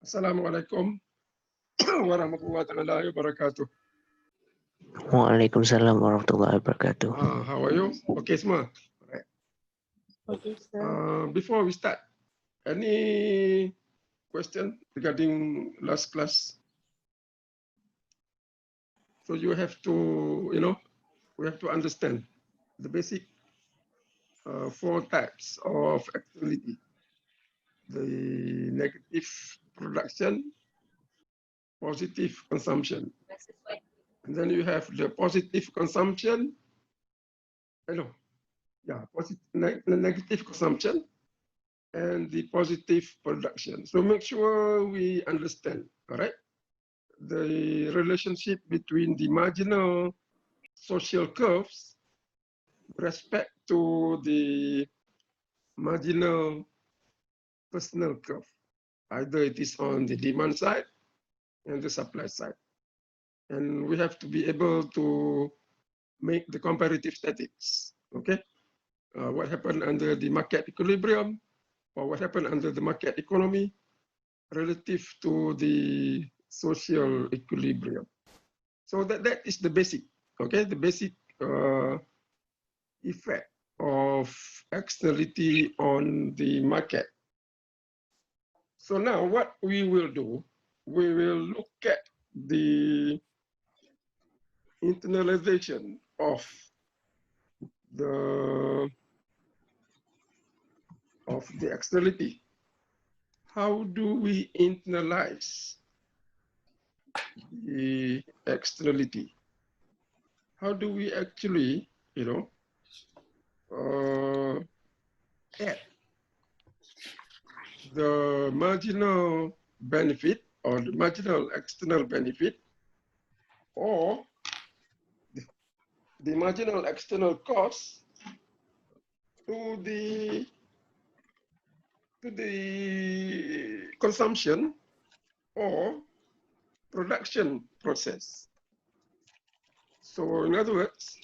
Assalamualaikum warahmatullahi wabarakatuh. Waalaikumsalam warahmatullahi wabarakatuh. How are you? Okay, semua. Right. Okay, sir. Before we start, any question regarding last class? So you have to, we have to understand the basic 4 types of externality. The negative production, positive consumption. And then you have the positive consumption, negative consumption and the positive production. So make sure we understand, all right, the relationship between the marginal social curves with respect to the marginal personal curve. Either it is on the demand side and the supply side. And we have to be able to make the comparative statistics, okay? What happened under the market equilibrium or what happened under the market economy relative to the social equilibrium. So that is the basic, okay? The basic effect of externality on the market. So now what we will do, we will look at the internalization of the externality. How do we internalize the externality? How do we actually, add the marginal benefit or the marginal external benefit or the marginal external cost to the consumption or production process. So in other words,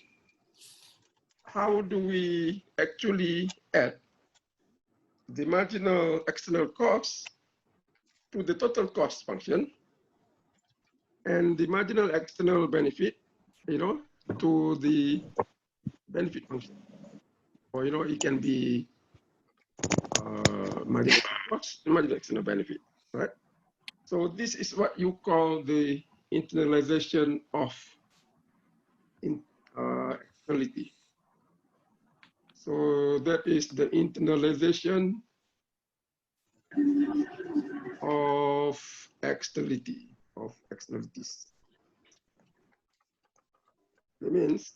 how do we actually add the marginal external cost to the total cost function and the marginal external benefit, to the benefit function? Or, it can be marginal cost and marginal external benefit, right? So this is what you call the internalization of externality. So that is the internalization of externality, of externalities. That means,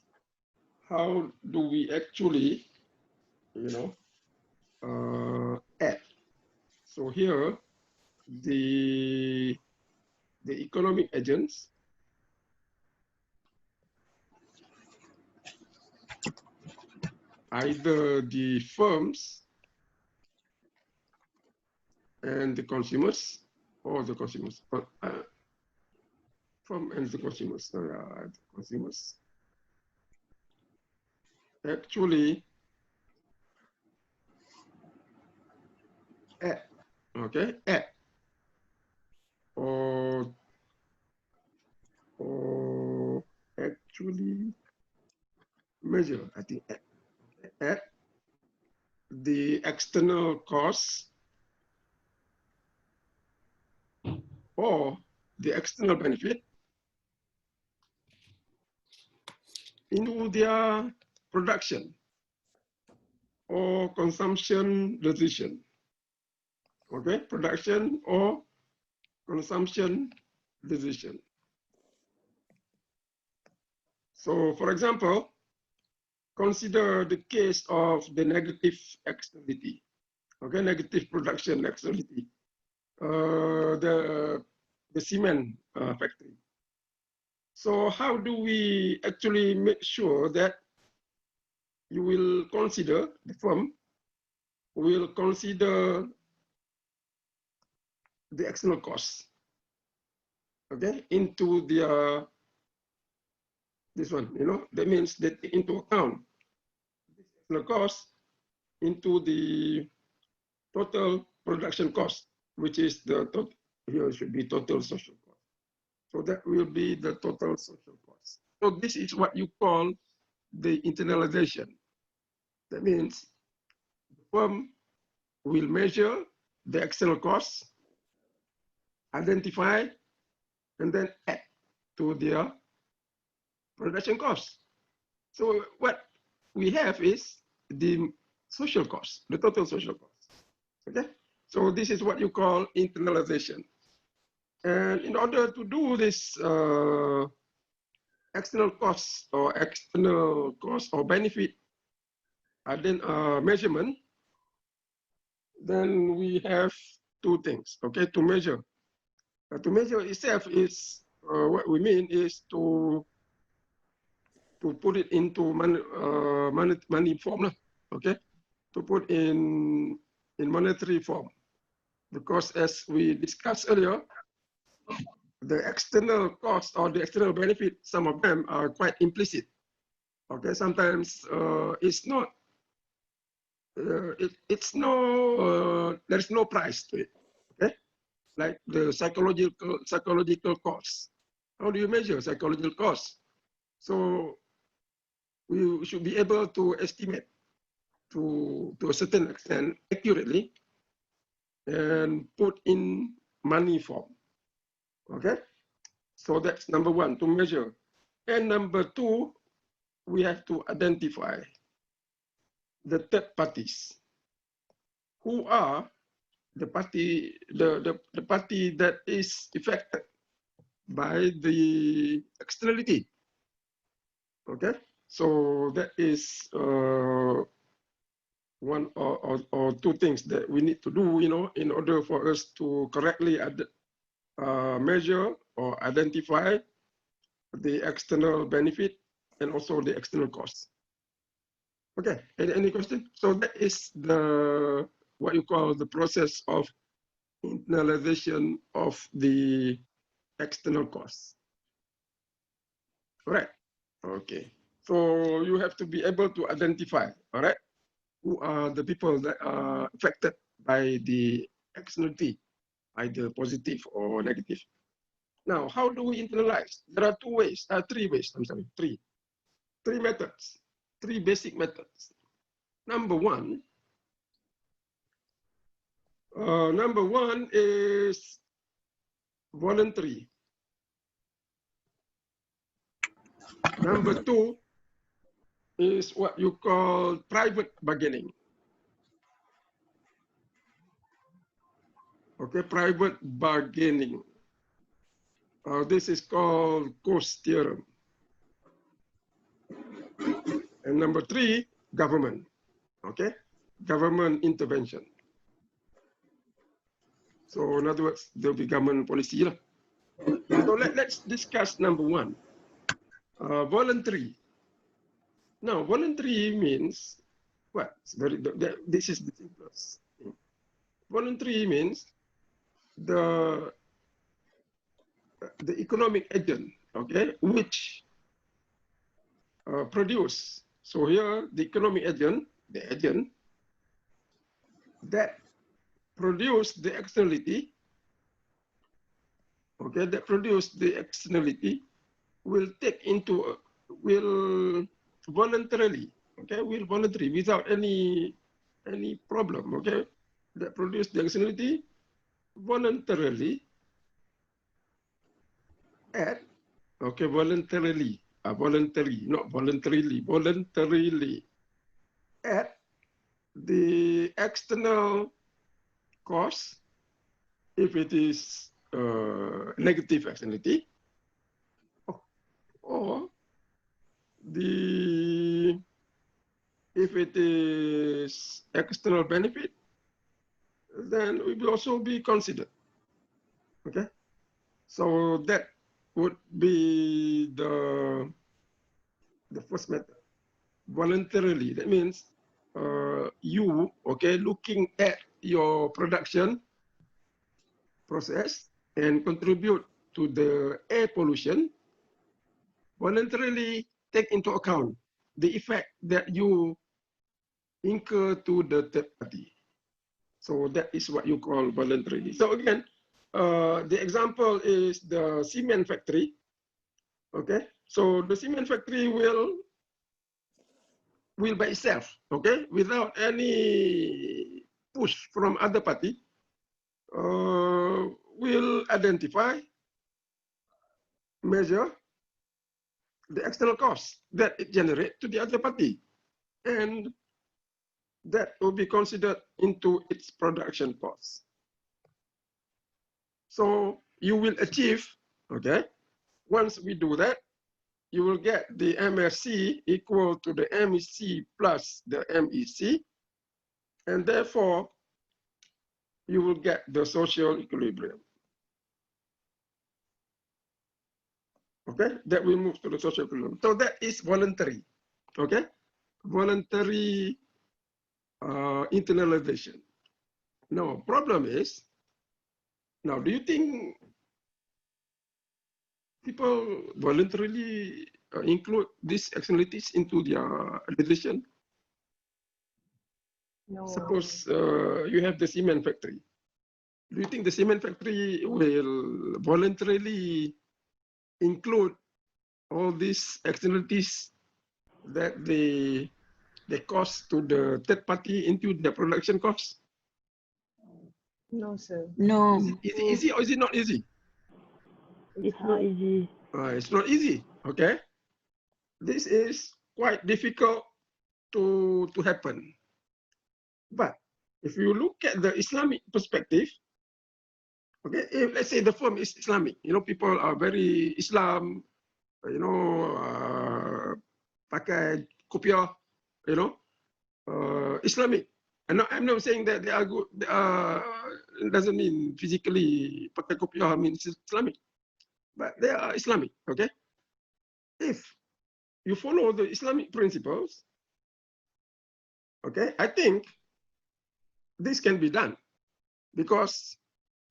how do we actually, add? So here, the economic agents either the firms and the consumers, or the consumers, firm and the consumers, actually add, add or actually measure, I think, add the external costs or the external benefit into their production or consumption decision. Okay, production or consumption decision. So, for example, consider the case of the negative externality. Okay, negative production externality. The cement factory. So how do we actually make sure that you will consider, the firm will consider the external costs, okay, into the this one, that means they take into account the external cost into the total production cost, which is the here should be total social cost. So that will be the total social cost. So this is what you call the internalization. That means the firm will measure the external costs, identify, and then add to their production costs. So what we have is the social cost, the total social cost. Okay, so this is what you call internalization. And in order to do this external costs or benefit measurement, then we have two things, okay, to measure. To measure itself is, what we mean is to put it into money form, okay, to put in monetary form. Because as we discussed earlier, the external cost or the external benefit, some of them are quite implicit. Okay, sometimes it's not, there's no price to it. Okay, like the psychological costs. How do you measure psychological costs? So we should be able to estimate to a certain extent accurately and put in money form. Okay, so that's number one, to measure. And number two, we have to identify the third parties. Who are the party that is affected by the externality? Okay, so that is one or two things that we need to do, in order for us to correctly measure or identify the external benefit and also the external costs. Okay, any question? So that is what you call the process of internalization of the external costs. All right. Okay. So you have to be able to identify, all right, who are the people that are affected by the externality, either positive or negative. Now, how do we internalize? There are three methods, three basic methods. Number one is voluntary. Number two is what you call private bargaining. Okay, private bargaining. This is called Cost Theorem. And number three, government. Okay, government intervention. So in other words, there'll be government policy. So let's discuss number one, voluntary. Now, voluntary means what? This is the simplest thing. Voluntary means the economic agent, okay, which produce. So here, the economic agent, the agent that produce the externality, okay, that produce the externality will voluntarily, okay, will voluntarily without any problem, okay, that produce the externality voluntarily add, okay, voluntarily add the external cost if it is negative externality, or if it is external benefit, then it will also be considered. Okay, so that would be the first method, voluntarily. That means you, okay, looking at your production process and contribute to the air pollution, voluntarily take into account the effect that you incur to the third party. So that is what you call voluntarily. So again, the example is the cement factory. Okay, so the cement factory will by itself, okay, without any push from other party, will identify, measure the external costs that it generates to the other party, and that will be considered into its production costs. So you will achieve, okay, once we do that, you will get the MSC equal to the MEC plus the MEC, and therefore you will get the social equilibrium. Okay, that will move to the social equilibrium. So that is voluntary, okay? Voluntary internalization. Now, problem is, now, do you think people voluntarily include these externalities into their decision? No. Suppose you have the cement factory. Do you think the cement factory will voluntarily include all these externalities that they cost to the third party into their production costs? No, sir. No, Is it easy or is it not easy? it's not easy. It's not easy, okay? This is quite difficult to happen. But if you look at the Islamic perspective, okay, if let's say the firm is Islamic, you know, people are very Islam, you know, pakai kopiah, you know, Islamic. I'm not saying that they are good. It doesn't mean physically pakai kopiah means Islamic, but they are Islamic. Okay, if you follow the Islamic principles, okay, I think this can be done because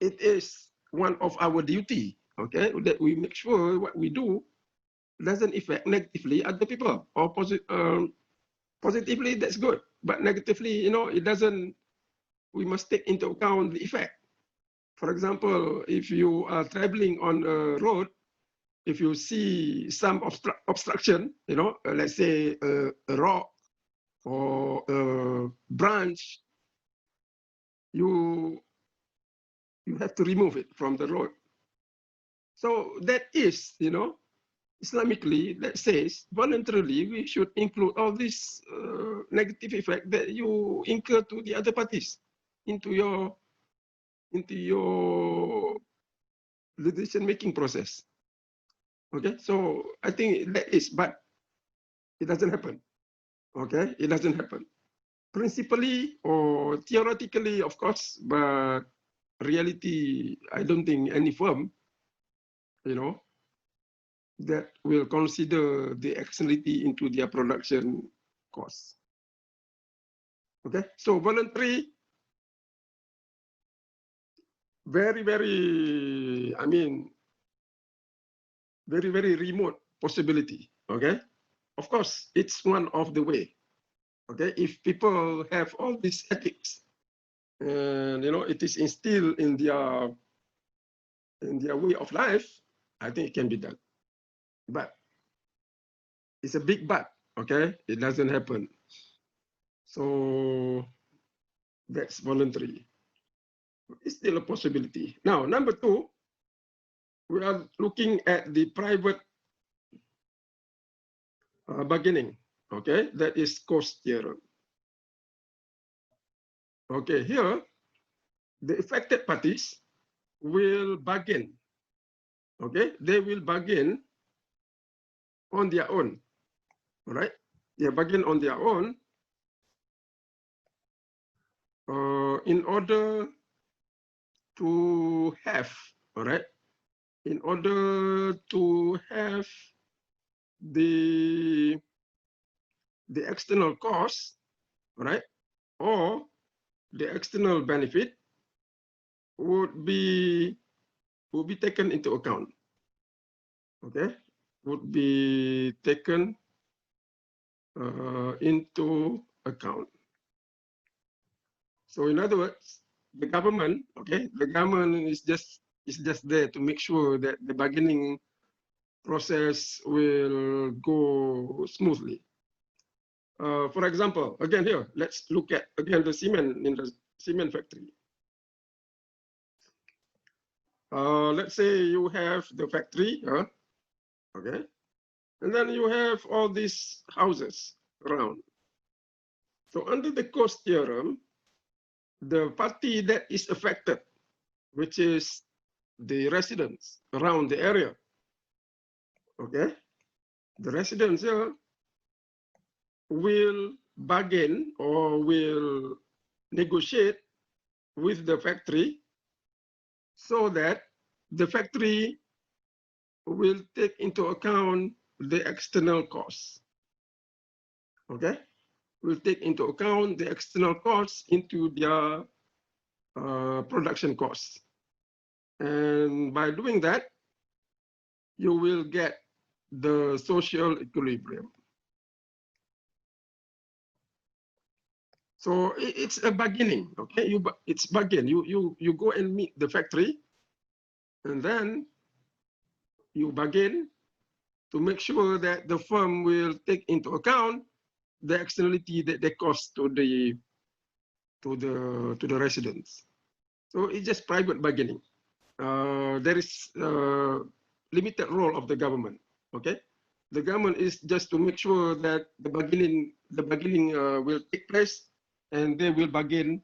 it is one of our duty. Okay, that we make sure what we do doesn't affect negatively other people, or positively, that's good, but negatively, you know, it doesn't. We must take into account the effect. For example, if you are traveling on a road, if you see some obstruction, you know, let's say a rock or a branch, you have to remove it from the road. So that is, you know, Islamically, that says voluntarily we should include all this negative effect that you incur to the other parties into your decision-making process. Okay, so I think that is, but it doesn't happen. Okay, it doesn't happen. Principally or theoretically, of course, but reality, I don't think any firm, you know, that will consider the externality into their production costs. Okay, so voluntary, very, very, I mean, very, very remote possibility. Okay, of course, it's one of the way. Okay, if people have all these ethics, and you know, it is instilled in their way of life, I think it can be done. But it's a big but. Okay, it doesn't happen. So that's voluntary. It's still a possibility. Now, number two, we are looking at the private bargaining. Okay, that is Cost Theorem. Okay, here, the affected parties will bargain. Okay, they will bargain on their own. All right, they bargain on their own in order to have, all right, in order to have the external cost, right, or the external benefit would be taken into account. Okay, would be taken into account. So in other words, the government, okay, the government is just It's just there to make sure that the bargaining process will go smoothly. For example, again here, let's look at again the cement in the cement factory. Let's say you have the factory, okay, and then you have all these houses around. So under the Cost Theorem, the party that is affected, which is the residents around the area, okay, the residents here will bargain or will negotiate with the factory so that the factory will take into account the external costs. Okay, will take into account the external costs into their production costs. And by doing that, you will get the social equilibrium. So it's a bargaining, okay? It's bargain. You go and meet the factory, and then you bargain to make sure that the firm will take into account the externality that they cost to the residents. So it's just private bargaining. There is limited role of the government. Okay, the government is just to make sure that the bargaining will take place and they will bargain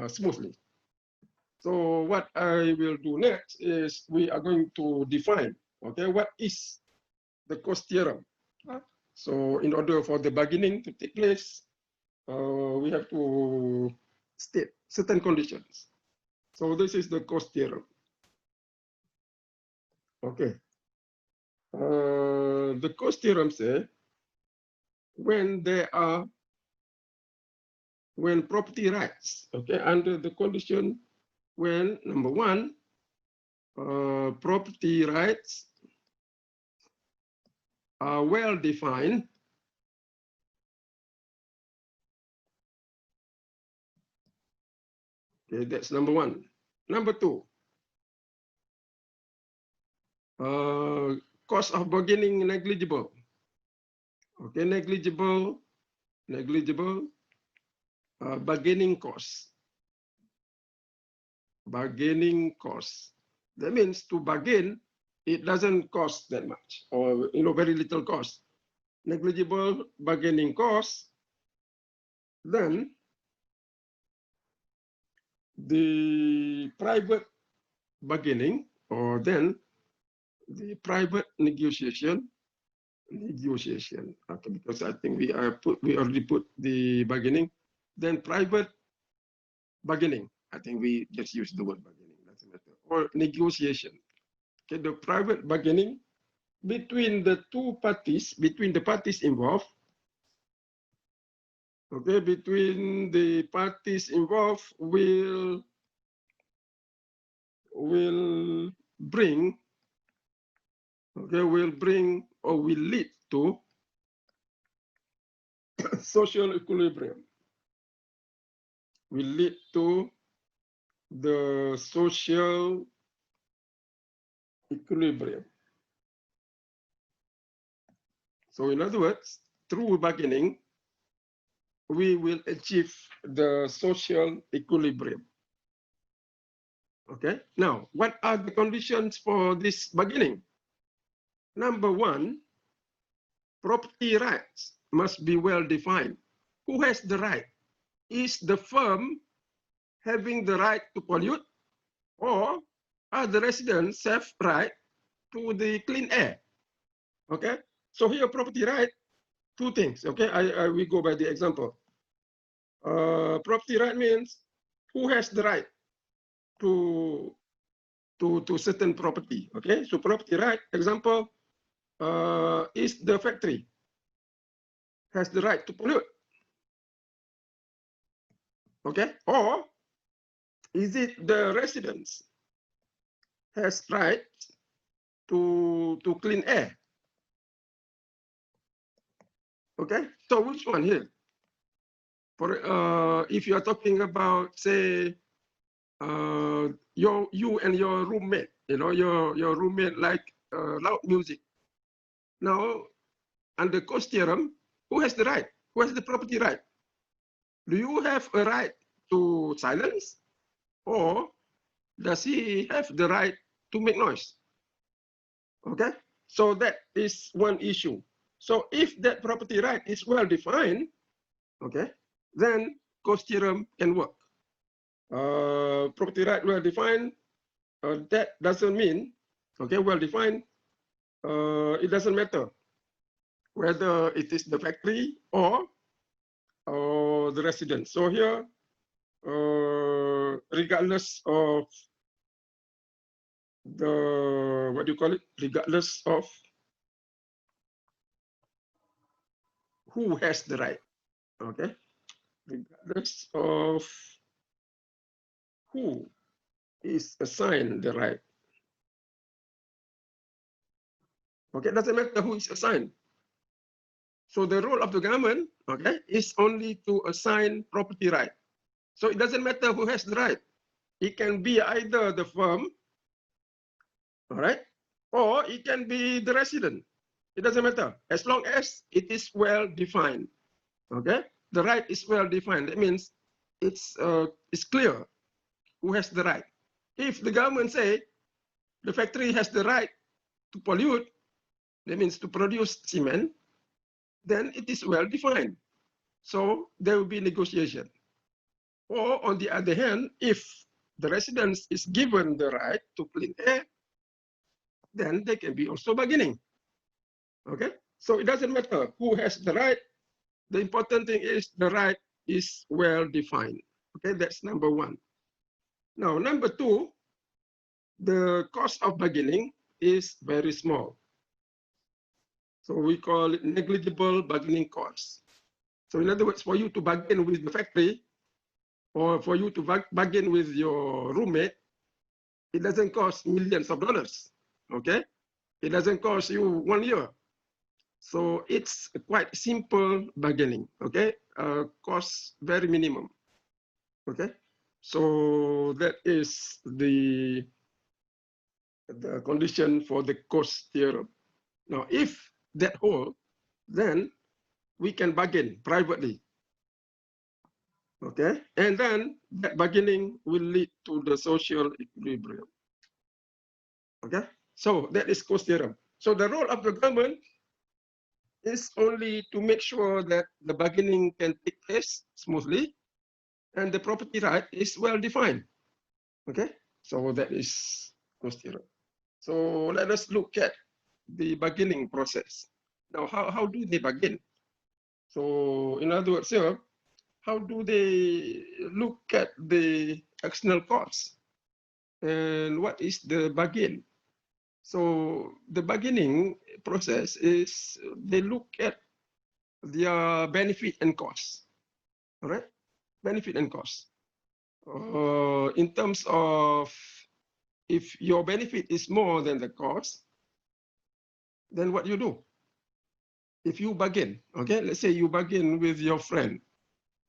smoothly. So what I will do next is we are going to define, okay, what is the cost theorem. So in order for the bargaining to take place, we have to state certain conditions. So this is the cost theorem. Okay. The cost theorem says when property rights, okay, under the condition when number one, property rights are well defined. Okay, that's number one. Number two, cost of bargaining negligible. Okay, negligible, bargaining costs. Bargaining costs. That means to bargain, it doesn't cost that much, or very little cost. Negligible bargaining costs. Then the private bargaining, or then the private negotiation. Okay, because I think we already put the bargaining. Then private bargaining. I think we just use the word bargaining. Doesn't matter. Or negotiation. Okay, the private bargaining between the two parties, between the parties involved. Okay, between the parties involved will bring, okay, will bring or will lead to social equilibrium. Will lead to the social equilibrium. So in other words, through bargaining, we will achieve the social equilibrium. Okay, now what are the conditions for this bargaining? Number one, property rights must be well defined. Who has the right? Is the firm having the right to pollute, or are the residents have right to the clean air? Okay, so here property right, two things. Okay, we go by the example. Property right means who has the right to certain property. Okay, so property right, example, is the factory has the right to pollute. Okay, or is it the residents has right to clean air? Okay, so which one here? For if you are talking about, say, you and your roommate, your roommate like loud music. Now, under Cost Theorem, who has the right? Who has the property right? Do you have a right to silence, or does he have the right to make noise? Okay, so that is one issue. So if that property right is well defined, okay, then Cost Theorem can work. Property right well defined, that doesn't mean, okay, well defined, it doesn't matter whether it is the factory or the resident. So here, regardless of the, what do you call it? Regardless of who has the right, okay? Regardless of who is assigned the right. Okay, it doesn't matter who is assigned. So the role of the government, okay, is only to assign property right. So it doesn't matter who has the right. It can be either the firm, all right, or it can be the resident. It doesn't matter, as long as it is well defined. Okay, the right is well defined. That means it's clear who has the right. If the government say the factory has the right to pollute, that means to produce cement, then it is well defined. So there will be negotiation. Or on the other hand, if the residents is given the right to clean air, then they can be also bargaining. Okay, so it doesn't matter who has the right. The important thing is the right is well defined. Okay, that's number one. Now, number two, the cost of bargaining is very small. So we call it negligible bargaining cost. So in other words, for you to bargain with the factory or for you to bargain with your roommate, it doesn't cost millions of dollars. Okay, it doesn't cost you 1 year. So it's quite simple bargaining. Okay, cost very minimum. Okay, so that is the condition for the cost theorem. Now, if that holds, then we can bargain privately. Okay, and then that bargaining will lead to the social equilibrium. Okay, so that is cost theorem. So the role of the government is only to make sure that the bargaining can take place smoothly and the property right is well defined. Okay, so that is cost theorem. So let us look at the bargaining process. Now, how do they bargain? So in other words, here, how do they look at the external costs? And what is the bargain? So the bargaining process is they look at their benefit and cost. All right, benefit and cost. In terms of if your benefit is more than the cost, then what you do? If you bargain, okay, let's say you bargain with your friend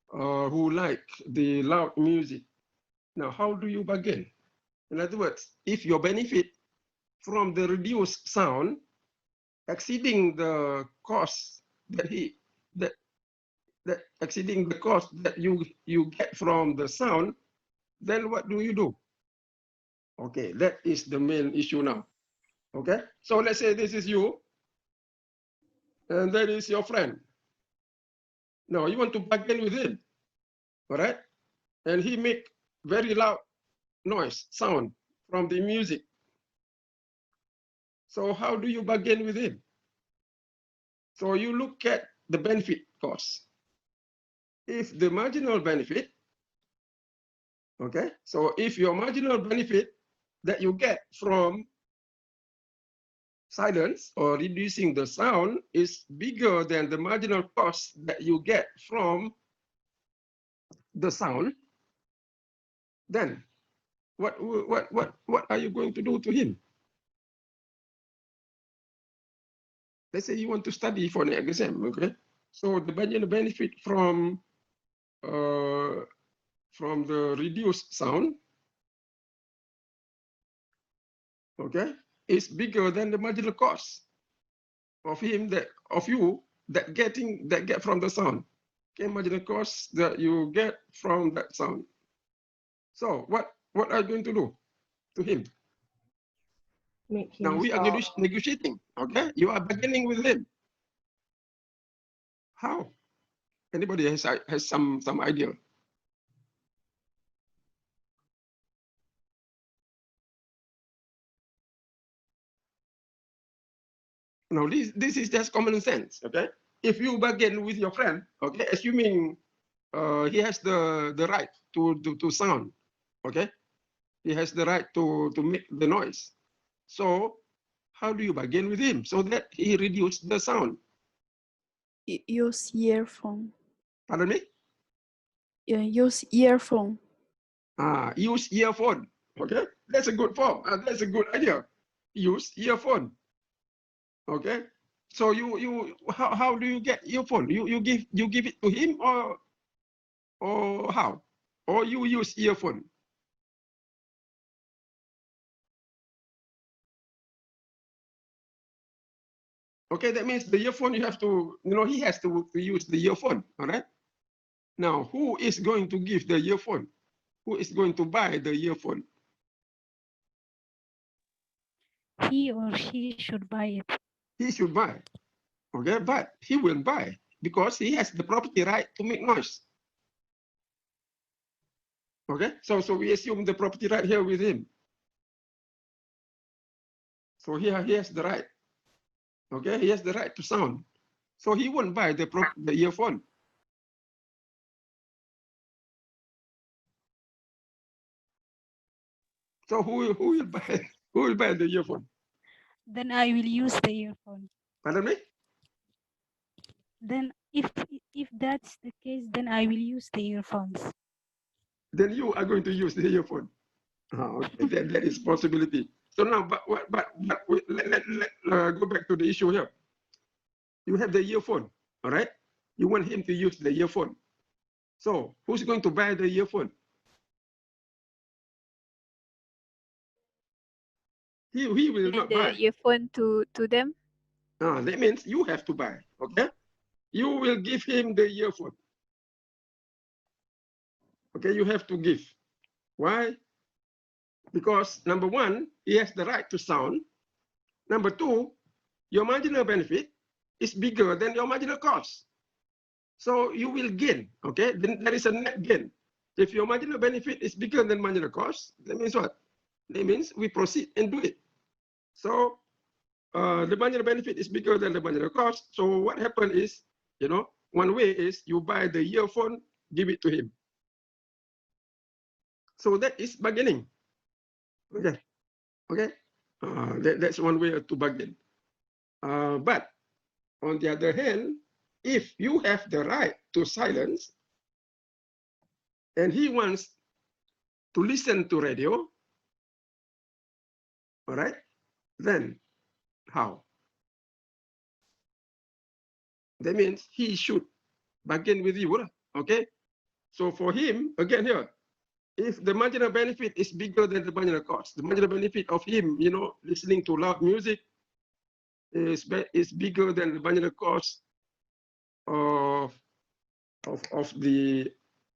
who like the loud music. Now, how do you bargain? In other words, if your benefit from the reduced sound exceeding the cost that exceeding the cost that you get from the sound, then what do you do? Okay, that is the main issue now. Okay, so let's say this is you, and that is your friend. Now you want to bargain with him, all right? And he make very loud noise, sound from the music. So how do you bargain with him? So you look at the benefit cost. If the marginal benefit, okay, so if your marginal benefit that you get from silence or reducing the sound is bigger than the marginal cost that you get from the sound, then what are you going to do to him? Let's say you want to study for an exam, okay? So the marginal benefit from the reduced sound okay, is bigger than the marginal cost of him of you that get from the sound. Okay, marginal cost that you get from that sound. So what are you going to do to him? Make him Now we are stop. negotiating. Okay, you are beginning with him. How? Anybody has some idea? Now this is just common sense. Okay, if you bargain with your friend, okay, assuming he has the right to sound, okay, he has the right to make the noise. So how do you bargain with him so that he reduce the sound? Use earphone. Pardon me? Yeah, use earphone. Use earphone. Okay, that's a good form. That's a good idea. Use earphone. Okay, so how do you get earphone? You give it to him or how? Or you use earphone? Okay, that means the earphone you have to, he has to use the earphone. All right. Now, who is going to give the earphone? Who is going to buy the earphone? He or she should buy it. He should buy. Okay, but he will buy because he has the property right to make noise. Okay, so we assume the property right here with him. So here he has the right. Okay, he has the right to sound. So he won't buy the earphone. So who will buy who will buy the earphone? Then I will use the earphone. Pardon me? Then if that's the case, then I will use the earphones. Then you are going to use the earphone. Okay, that is possibility. So now, but let go back to the issue here. You have the earphone, all right? You want him to use the earphone. So who's going to buy the earphone? He will not buy. The earphone to them. That means you have to buy, okay? You will give him the earphone. Okay, you have to give. Why? Because number one, he has the right to sound. Number two, your marginal benefit is bigger than your marginal cost. So you will gain, okay? Then there is a net gain. If your marginal benefit is bigger than marginal cost, that means what? That means we proceed and do it. So the marginal benefit is bigger than the marginal cost. So what happened is, one way is you buy the earphone, give it to him. So that is bargaining. Okay, okay. That's one way to bargain. But on the other hand, if you have the right to silence, and he wants to listen to radio, all right, then how? That means he should bargain with you, okay? So for him, again here, if the marginal benefit is bigger than the marginal cost, the marginal benefit of him, listening to loud music is bigger than the marginal cost of the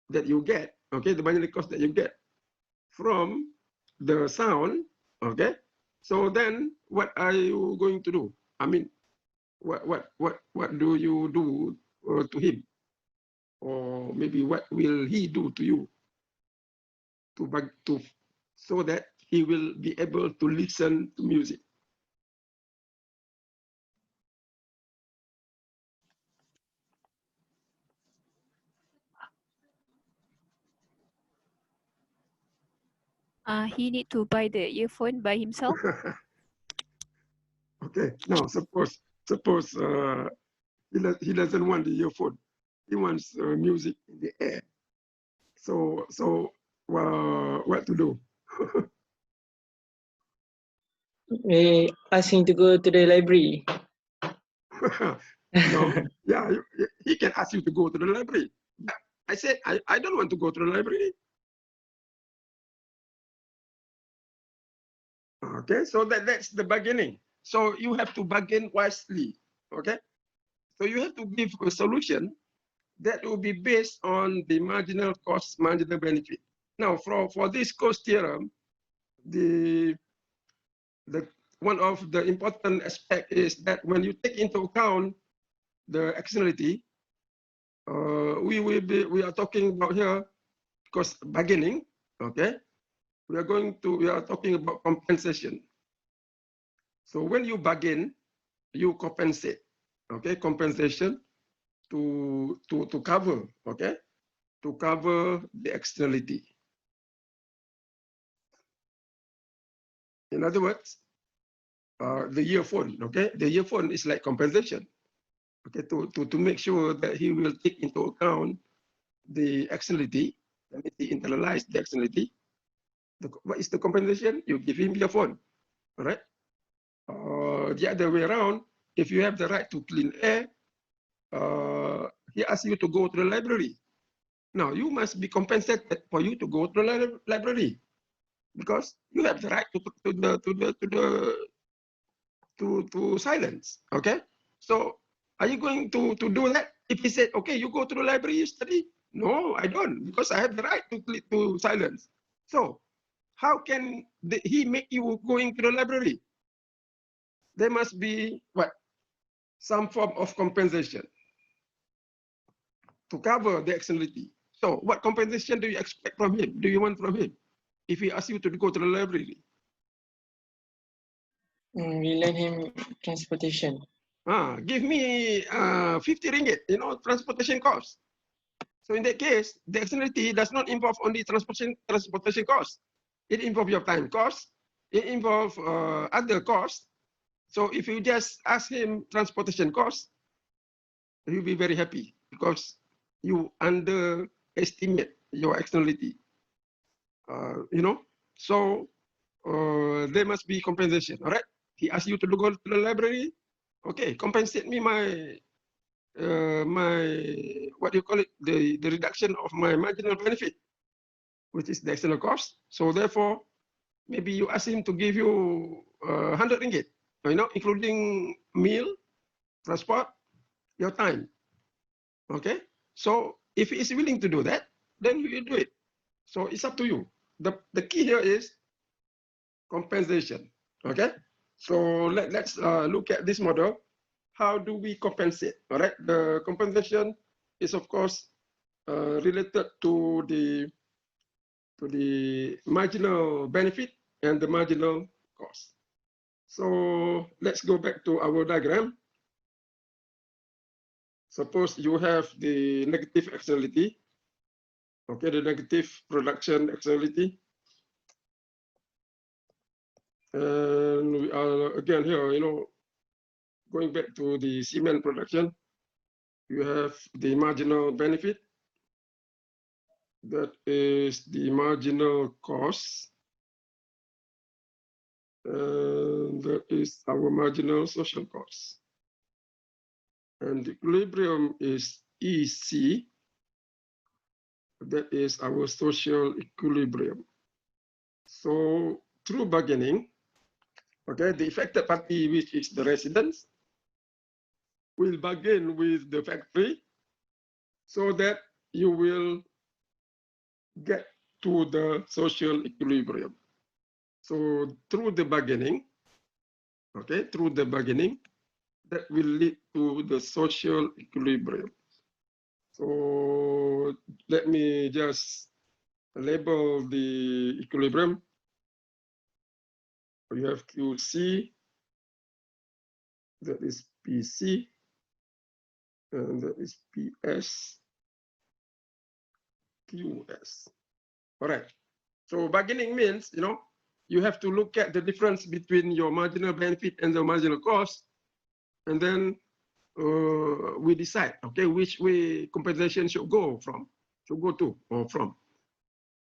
that you get, okay, the marginal cost that you get from the sound, okay. So then, what are you going to do? I mean, what do you do to him, or maybe what will he do to you to so that he will be able to listen to music? He need to buy the earphone by himself. Okay. Now suppose he doesn't want the earphone. He wants music in the air. So what to do? We ask him to go to the library. No, yeah, he can ask you to go to the library. But I said I don't want to go to the library. Okay, so that's the bargaining. So you have to bargain wisely. Okay, so you have to give a solution that will be based on the marginal cost, marginal benefit. Now, for this cost theorem, the one of the important aspect is that when you take into account the externality, we are talking about here cost bargaining. Okay, we are talking about compensation. So when you bargain, you compensate. Okay, compensation to cover. Okay, to cover the externality. In other words, the earphone. Okay, the earphone is like compensation. Okay, to make sure that he will take into account the externality, that means he internalize the externality. What is the compensation? You give him your phone, all right? The other way around, if you have the right to clean air, he asks you to go to the library. Now you must be compensated for you to go to the library because you have the right to silence. Okay, so are you going to do that? If he said, okay, you go to the library, you study. No, I don't, because I have the right to silence. So how can he make you going to the library? There must be what? Some form of compensation to cover the externality. So what compensation do you expect from him? Do you want from him? If he asks you to go to the library? We lend him transportation. Give me 50 ringgit, transportation cost. So in that case, the externality does not involve only transportation cost. It involves your time cost. It involves other costs. So if you just ask him transportation cost, he'll be very happy because you underestimate your externality. So there must be compensation. All right. He asks you to go to the library. Okay, compensate me my what do you call it, the reduction of my marginal benefit, which is the external cost. So therefore, maybe you ask him to give you 100 ringgit, including meal, transport, your time. Okay, so if he is willing to do that, then you do it. So it's up to you. The key here is compensation. Okay, so let's look at this model. How do we compensate? All right, the compensation is of course related to the marginal benefit and the marginal cost. So let's go back to our diagram. Suppose you have the negative externality, okay, the negative production externality. And we are again here, going back to the cement production, you have the marginal benefit. That is the marginal cost. And that is our marginal social cost. And the equilibrium is EC. That is our social equilibrium. So through bargaining, okay, the affected party, which is the residents, will bargain with the factory so that you will get to the social equilibrium. So through the bargaining, okay, through the bargaining, that will lead to the social equilibrium. So let me just label the equilibrium. You have QC, that is PC, and that is PS, QS. All right. So bargaining means, you have to look at the difference between your marginal benefit and the marginal cost, and then we decide, okay, which way compensation should go to or from.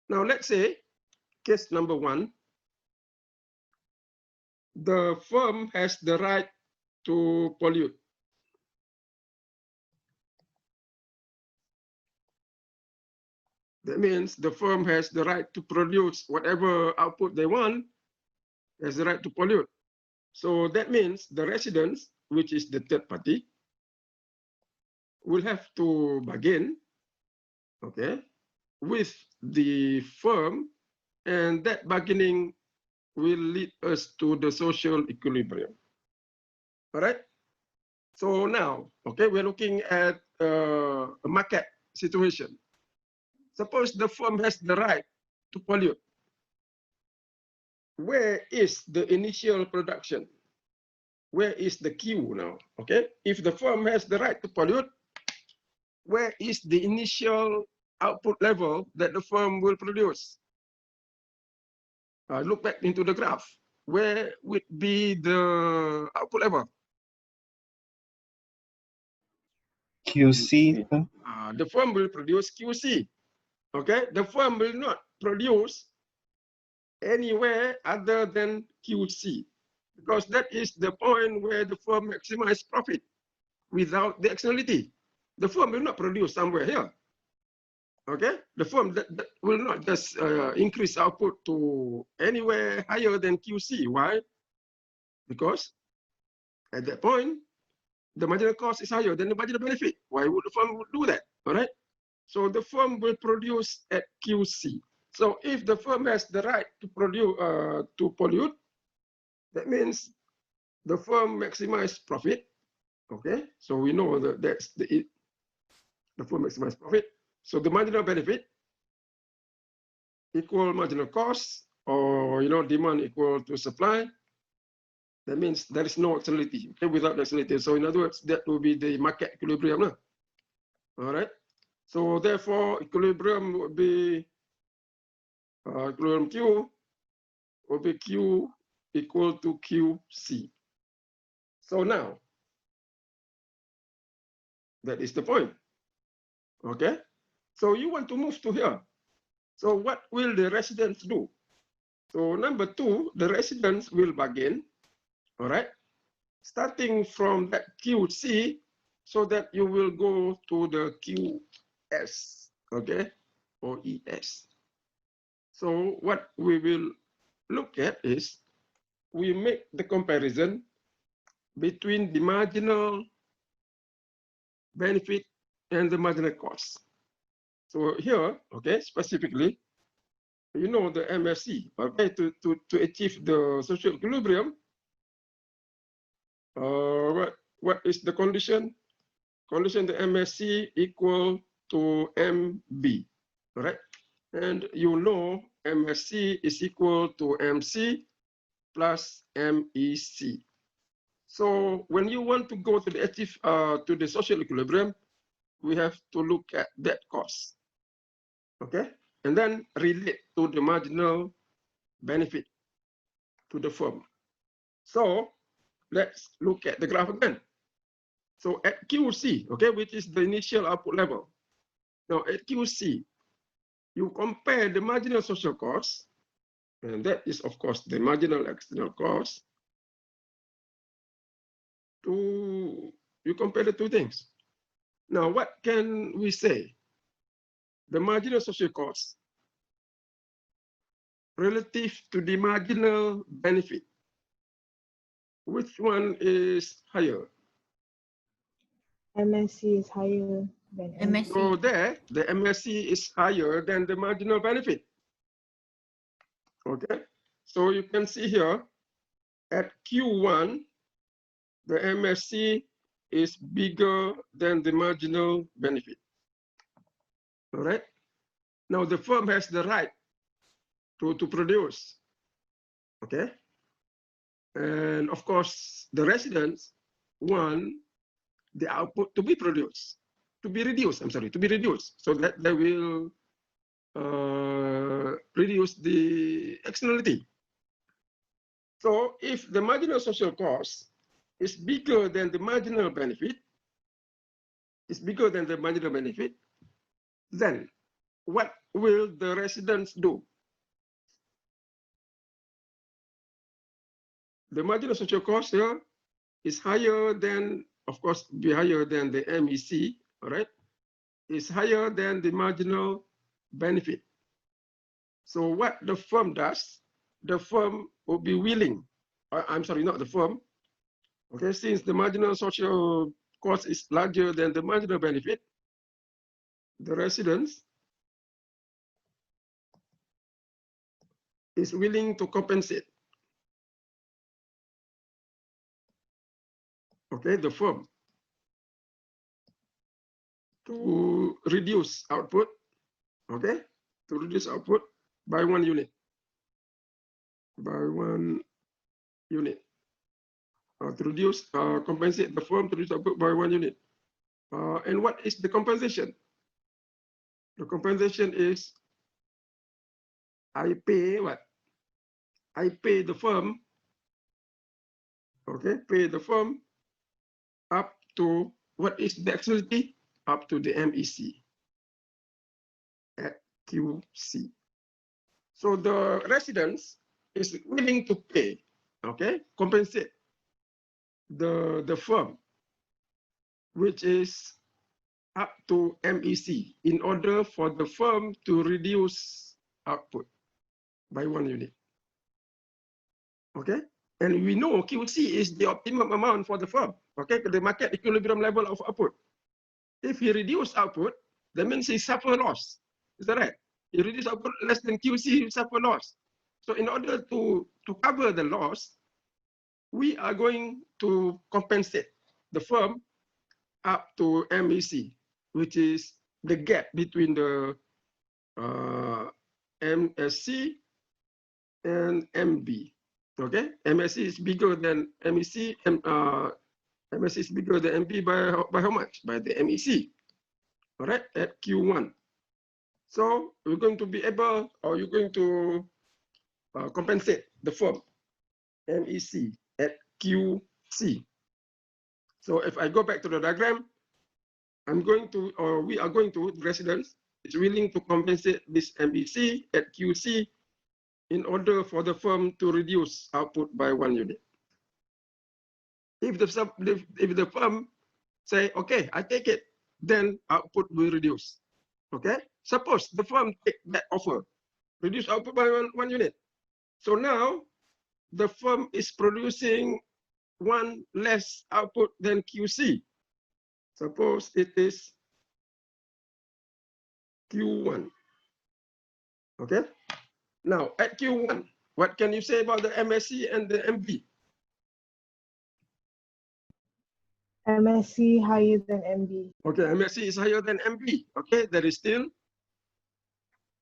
Now let's say case number 1, the firm has the right to pollute. That means the firm has the right to produce whatever output they want, has the right to pollute. So that means the residents, which is the third party, will have to bargain, okay, with the firm, and that bargaining will lead us to the social equilibrium. All right. So now, okay, we're looking at a market situation. Suppose the firm has the right to pollute. Where is the initial production? Where is the Q now? Okay, if the firm has the right to pollute, where is the initial output level that the firm will produce? Look back into the graph. Where would be the output level? QC. The firm will produce QC. Okay, the firm will not produce anywhere other than QC, because that is the point where the firm maximizes profit without the externality. The firm will not produce somewhere here. Okay, the firm that will not just increase output to anywhere higher than QC. Why? Because at that point, the marginal cost is higher than the marginal benefit. Why would the firm do that? All right. So the firm will produce at QC. So if the firm has the right to produce to pollute, that means the firm maximizes profit. Okay. So we know that that's the firm maximizes profit. So the marginal benefit equal marginal cost, or demand equal to supply. That means there is no externality, okay, without the externality. So in other words, that will be the market equilibrium. All right. So therefore, equilibrium would be equilibrium Q will be Q equal to QC. So now, that is the point. Okay. So you want to move to here. So what will the residents do? So number two, the residents will bargain. All right. Starting from that QC, so that you will go to the QS, okay, or ES. So what we will look at is we make the comparison between the marginal benefit and the marginal cost. So here, okay, specifically, the MSC, okay, to achieve the social equilibrium, what is the condition? Condition the MSC equal to MB, all right? And MSC is equal to MC plus MEC. So when you want to go to the social equilibrium, we have to look at that cost, okay? And then relate to the marginal benefit to the firm. So let's look at the graph again. So at QC, okay, which is the initial output level. Now at QC, you compare the marginal social cost, and that is, of course, the marginal external cost, you compare the two things. Now, what can we say? The marginal social cost relative to the marginal benefit, which one is higher? MSC is higher than MSC. So there, the MSC is higher than the marginal benefit. Okay, so you can see here at Q1, the MSC is bigger than the marginal benefit. All right. Now the firm has the right to produce. Okay. And of course, the residents want the output to be produced, to be reduced. So that they will reduce the externality. So if the marginal social cost is bigger than the marginal benefit, then what will the residents do? The marginal social cost here is higher than, of course, be higher than the MEC, all right? It's higher than the marginal benefit. So what the firm does, the firm will be willing, I'm sorry, not the firm, okay, since the marginal social cost is larger than the marginal benefit, the residents is willing to compensate, okay, the firm to reduce output, okay, to reduce output by 1 unit, to reduce, compensate the firm to reduce output by 1 unit. And what is the compensation? The compensation is I pay what? I pay the firm, okay, pay the firm up to, what is the externality? Up to the MEC at QC. So the residents is willing to pay, okay, compensate the firm, which is up to MEC, in order for the firm to reduce output by 1 unit. Okay, and we know QC is the optimum amount for the firm, okay, the market equilibrium level of output. If he reduce output, that means he suffer loss. Is that right? He reduce output less than QC, he suffer loss. So in order to cover the loss, we are going to compensate the firm up to MEC, which is the gap between the MSC and MB. Okay, MSC is bigger than MEC, and MSC is bigger than MB by how much? By the MEC. All right, at Q1. So we're going to be able, or you're going to compensate the firm MEC at QC. So if I go back to the diagram, I'm going to, or we are going to, the residents is willing to compensate this MEC at QC in order for the firm to reduce output by 1 unit. If the firm say, okay, I take it, then output will reduce. Okay, suppose the firm take that offer, reduce output by one unit. So now the firm is producing 1 less output than QC. Suppose it is Q1. Okay, now at Q1, what can you say about the MSC and the MB? MSC higher than MB. Okay, MSC is higher than MB. Okay, there is still,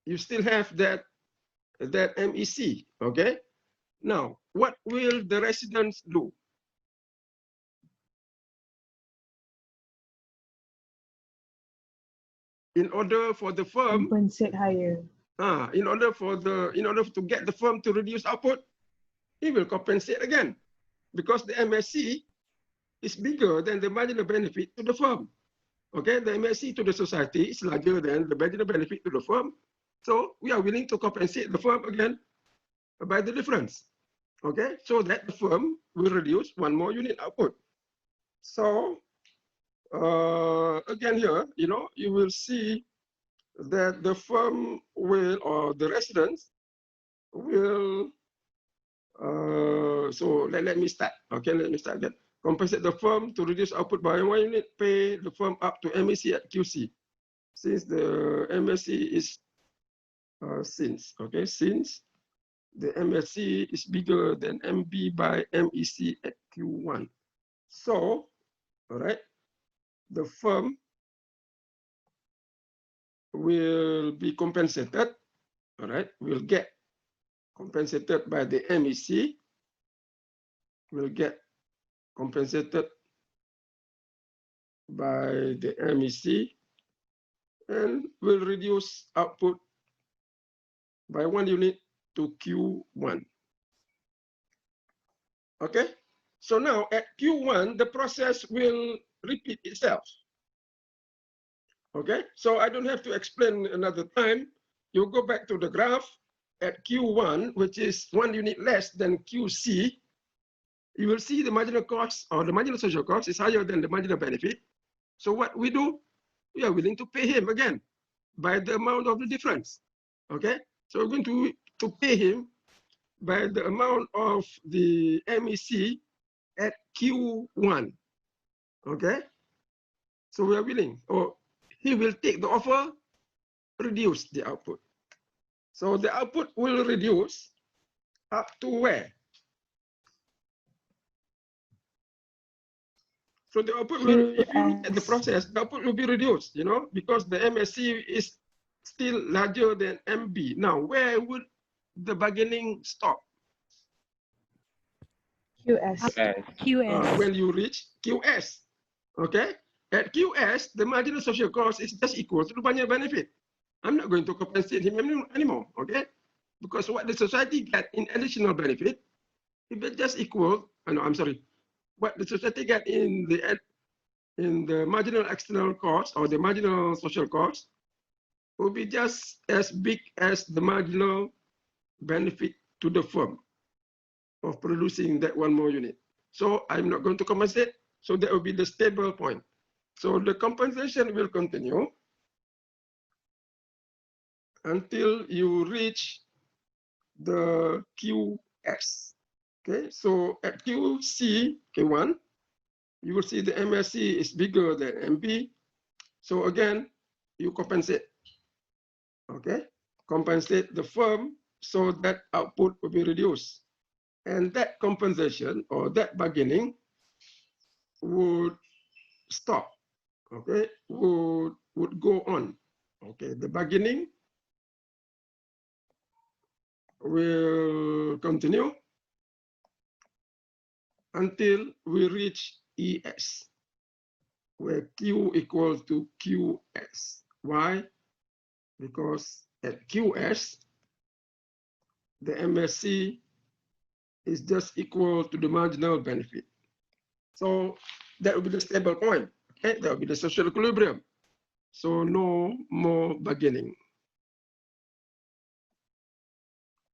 you still have that MEC. Okay, now what will the residents do? In order for the firm, Compensate higher. in order to get the firm to reduce output, it will compensate again, because the MSC is bigger than the marginal benefit to the firm. Okay, the MSC to the society is larger than the marginal benefit to the firm. So we are willing to compensate the firm again by the difference. Okay, so that the firm will reduce 1 more unit output. So again here, you will see that the firm will, or the residents will, so let me start. Okay, let me start again. Compensate the firm to reduce output by 1 unit, pay the firm up to MEC at QC. Since the MSC is, since the MSC is bigger than MB by MEC at Q1. So, all right, the firm will be compensated, all right, will get compensated by the MEC, will get compensated by the MEC, and will reduce output by 1 unit to Q1. Okay, so now at Q1, the process will repeat itself. Okay, so I don't have to explain another time. You go back to the graph at Q1, which is 1 unit less than QC. You will see the marginal cost, or the marginal social cost, is higher than the marginal benefit. So what we do, we are willing to pay him again by the amount of the difference. Okay, so we're going to pay him by the amount of the MEC at Q1. Okay? So we are willing, or he will take the offer, reduce the output. So the output will reduce up to where? So the output will, if you look at the process, the output will be reduced, you know, because the MSC is still larger than MB. Now, where would the bargaining stop? QS. QS. When you reach QS, okay? At QS, the marginal social cost is just equal to the marginal benefit. I'm not going to compensate him anymore, okay? Because what the society get in additional benefit, if it just equal, no, I'm sorry, what the society get in the marginal external cost or the marginal social cost will be just as big as the marginal benefit to the firm of producing that one more unit. So I'm not going to compensate. So that will be the stable point. So the compensation will continue until you reach the QS. Okay, so at QC, K1, you will see the MSC is bigger than MB. So again, you compensate. Okay, compensate the firm so that output will be reduced. And that compensation or that bargaining would stop. Okay, would go on. Okay, the bargaining will continue until we reach ES, where Q equals to QS. Why? Because at QS, the MSC is just equal to the marginal benefit. So that will be the stable point. Okay, that will be the social equilibrium. So no more bargaining,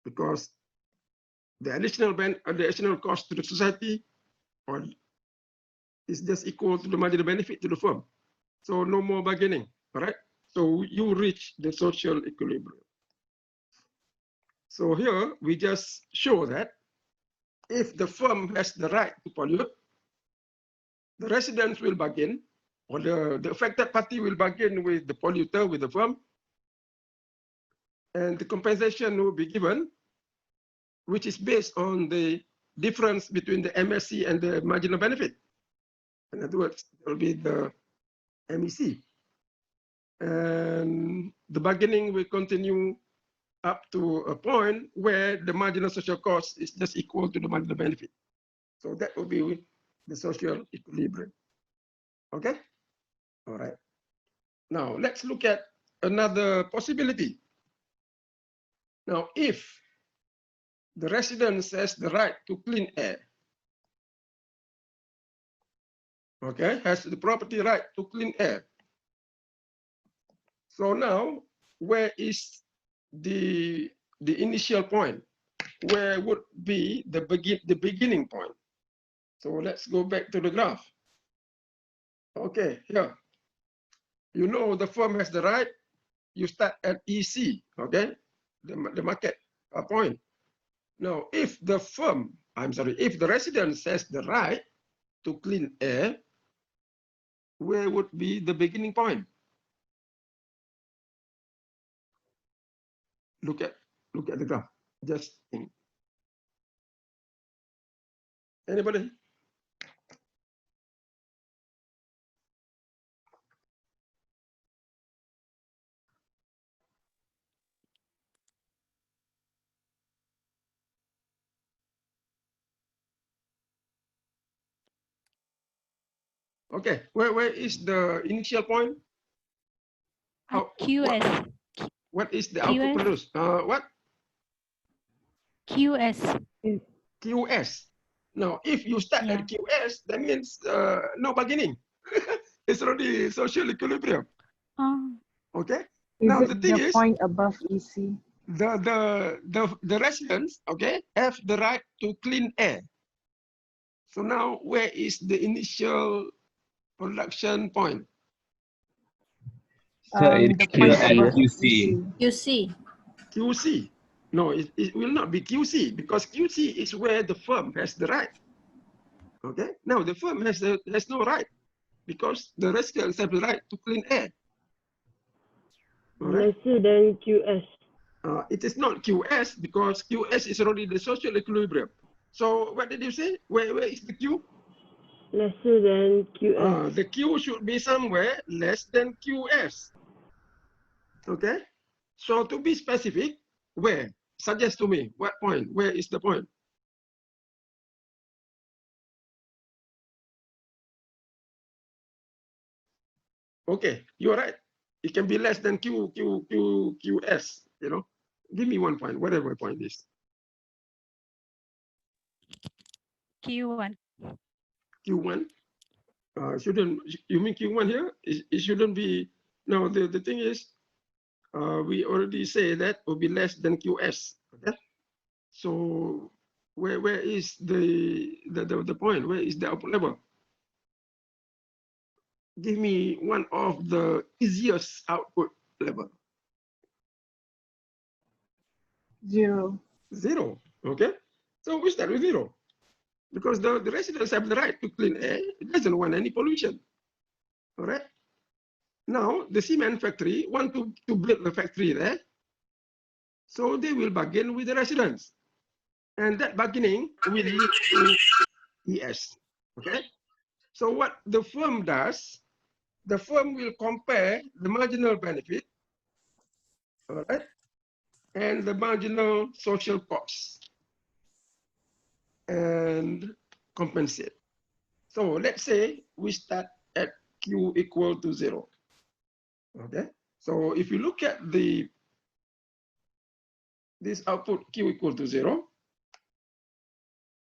because the additional cost to the society is just equal to the marginal benefit to the firm. So no more bargaining. All right. So you reach the social equilibrium. So here we just show that if the firm has the right to pollute, the residents will bargain, or the affected party will bargain with the polluter, with the firm, and the compensation will be given, which is based on the difference between the MSC and the marginal benefit. In other words, it will be the MEC. And the bargaining will continue up to a point where the marginal social cost is just equal to the marginal benefit. So that will be the social equilibrium. Okay? All right. Now let's look at another possibility. Now, if the resident has the right to clean air, okay, has the property right to clean air. So now, where is the initial point? Where would be the beginning point? So let's go back to the graph. Okay, here. You know the firm has the right. You start at EC, okay, the market point. Now, if the firm, if the resident has the right to clean air, where would be the beginning point? Look at the graph. Just think. Anybody? Okay, where is the initial point? QS. What is the output produced? What? QS. QS. Now, if you start at QS, that means no bargaining. It's already social equilibrium. Okay. Now the thing is, point above EC. The residents, okay, have the right to clean air. So now, where is the initial production point? So it's The point above QC. EC. QC. No, it will not be QC, because QC is where the firm has the right. Okay. Now the firm has no right, because the residents have the right to clean air. All right. Lesser than QS. It is not QS, because QS is already the social equilibrium. So what did you say? Where is the Q? Lesser than QS. The Q should be somewhere less than QS. Okay. So to be specific, where? Suggest to me what point? Where is the point? Okay, you're right. It can be less than QS. You know, give me one point, whatever point is. Q1. Q1. Shouldn't you mean Q1 here? It shouldn't be. No, the thing is, we already say that will be less than QS. Okay. So where is the point? Where is the output level? Give me one of the easiest output level. 0. 0. Okay. So we start with 0. Because the residents have the right to clean air. It doesn't want any pollution. All right. Now the cement factory want to build the factory there. So they will bargain with the residents. And that bargaining will lead to ES. Okay. So what the firm does, the firm will compare the marginal benefit, all right, and the marginal social cost and compensate. So let's say we start at Q equal to 0. Okay. So if you look at this output Q equal to 0,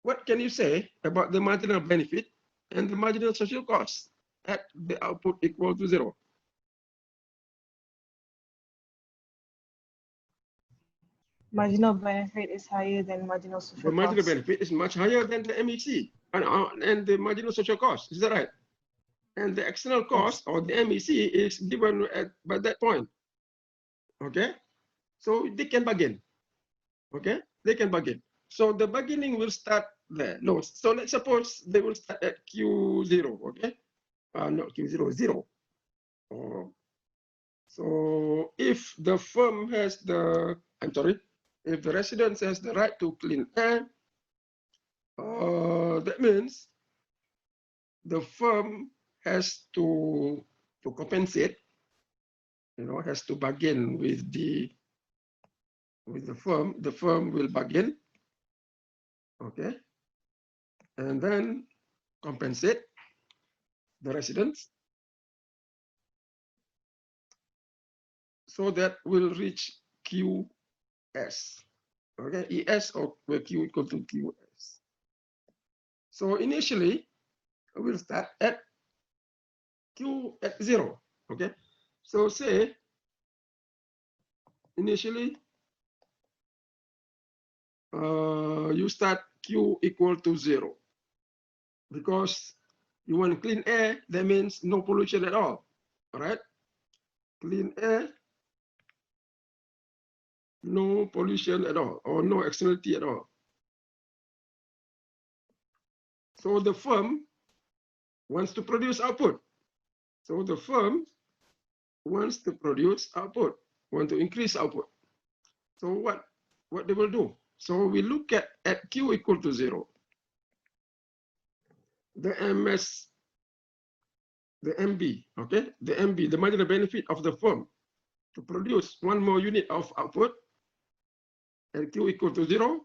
what can you say about the marginal benefit and the marginal social cost at the output equal to 0? Marginal benefit is higher than marginal social The marginal cost. benefit is much higher than the MEC and the marginal social cost. Is that right? And the external cost, or the MEC, is given by that point. Okay. So they can bargain. Okay. They can bargain. So the bargaining will start there. No. So let's suppose they will start at Q0. Okay. Not Q0, 0. So if the firm has the, I'm sorry, if the residence has the right to clean air, that means the firm has to compensate, you know, has to bargain with the firm. The firm will bargain, okay, and then compensate the residents, so that will reach QS, okay, ES or where Q equal to QS. So initially, we'll start at Q at 0, okay? So say, initially, you start Q equal to 0, because you want clean air, that means no pollution at all right? Clean air, no pollution at all, or no externality at all. So the firm wants to produce output. So the firm wants to produce output, want to increase output. So what they will do? So we look at Q equal to 0. The MS, the MB, okay? The MB, the marginal benefit of the firm to produce one more unit of output, and Q equal to 0.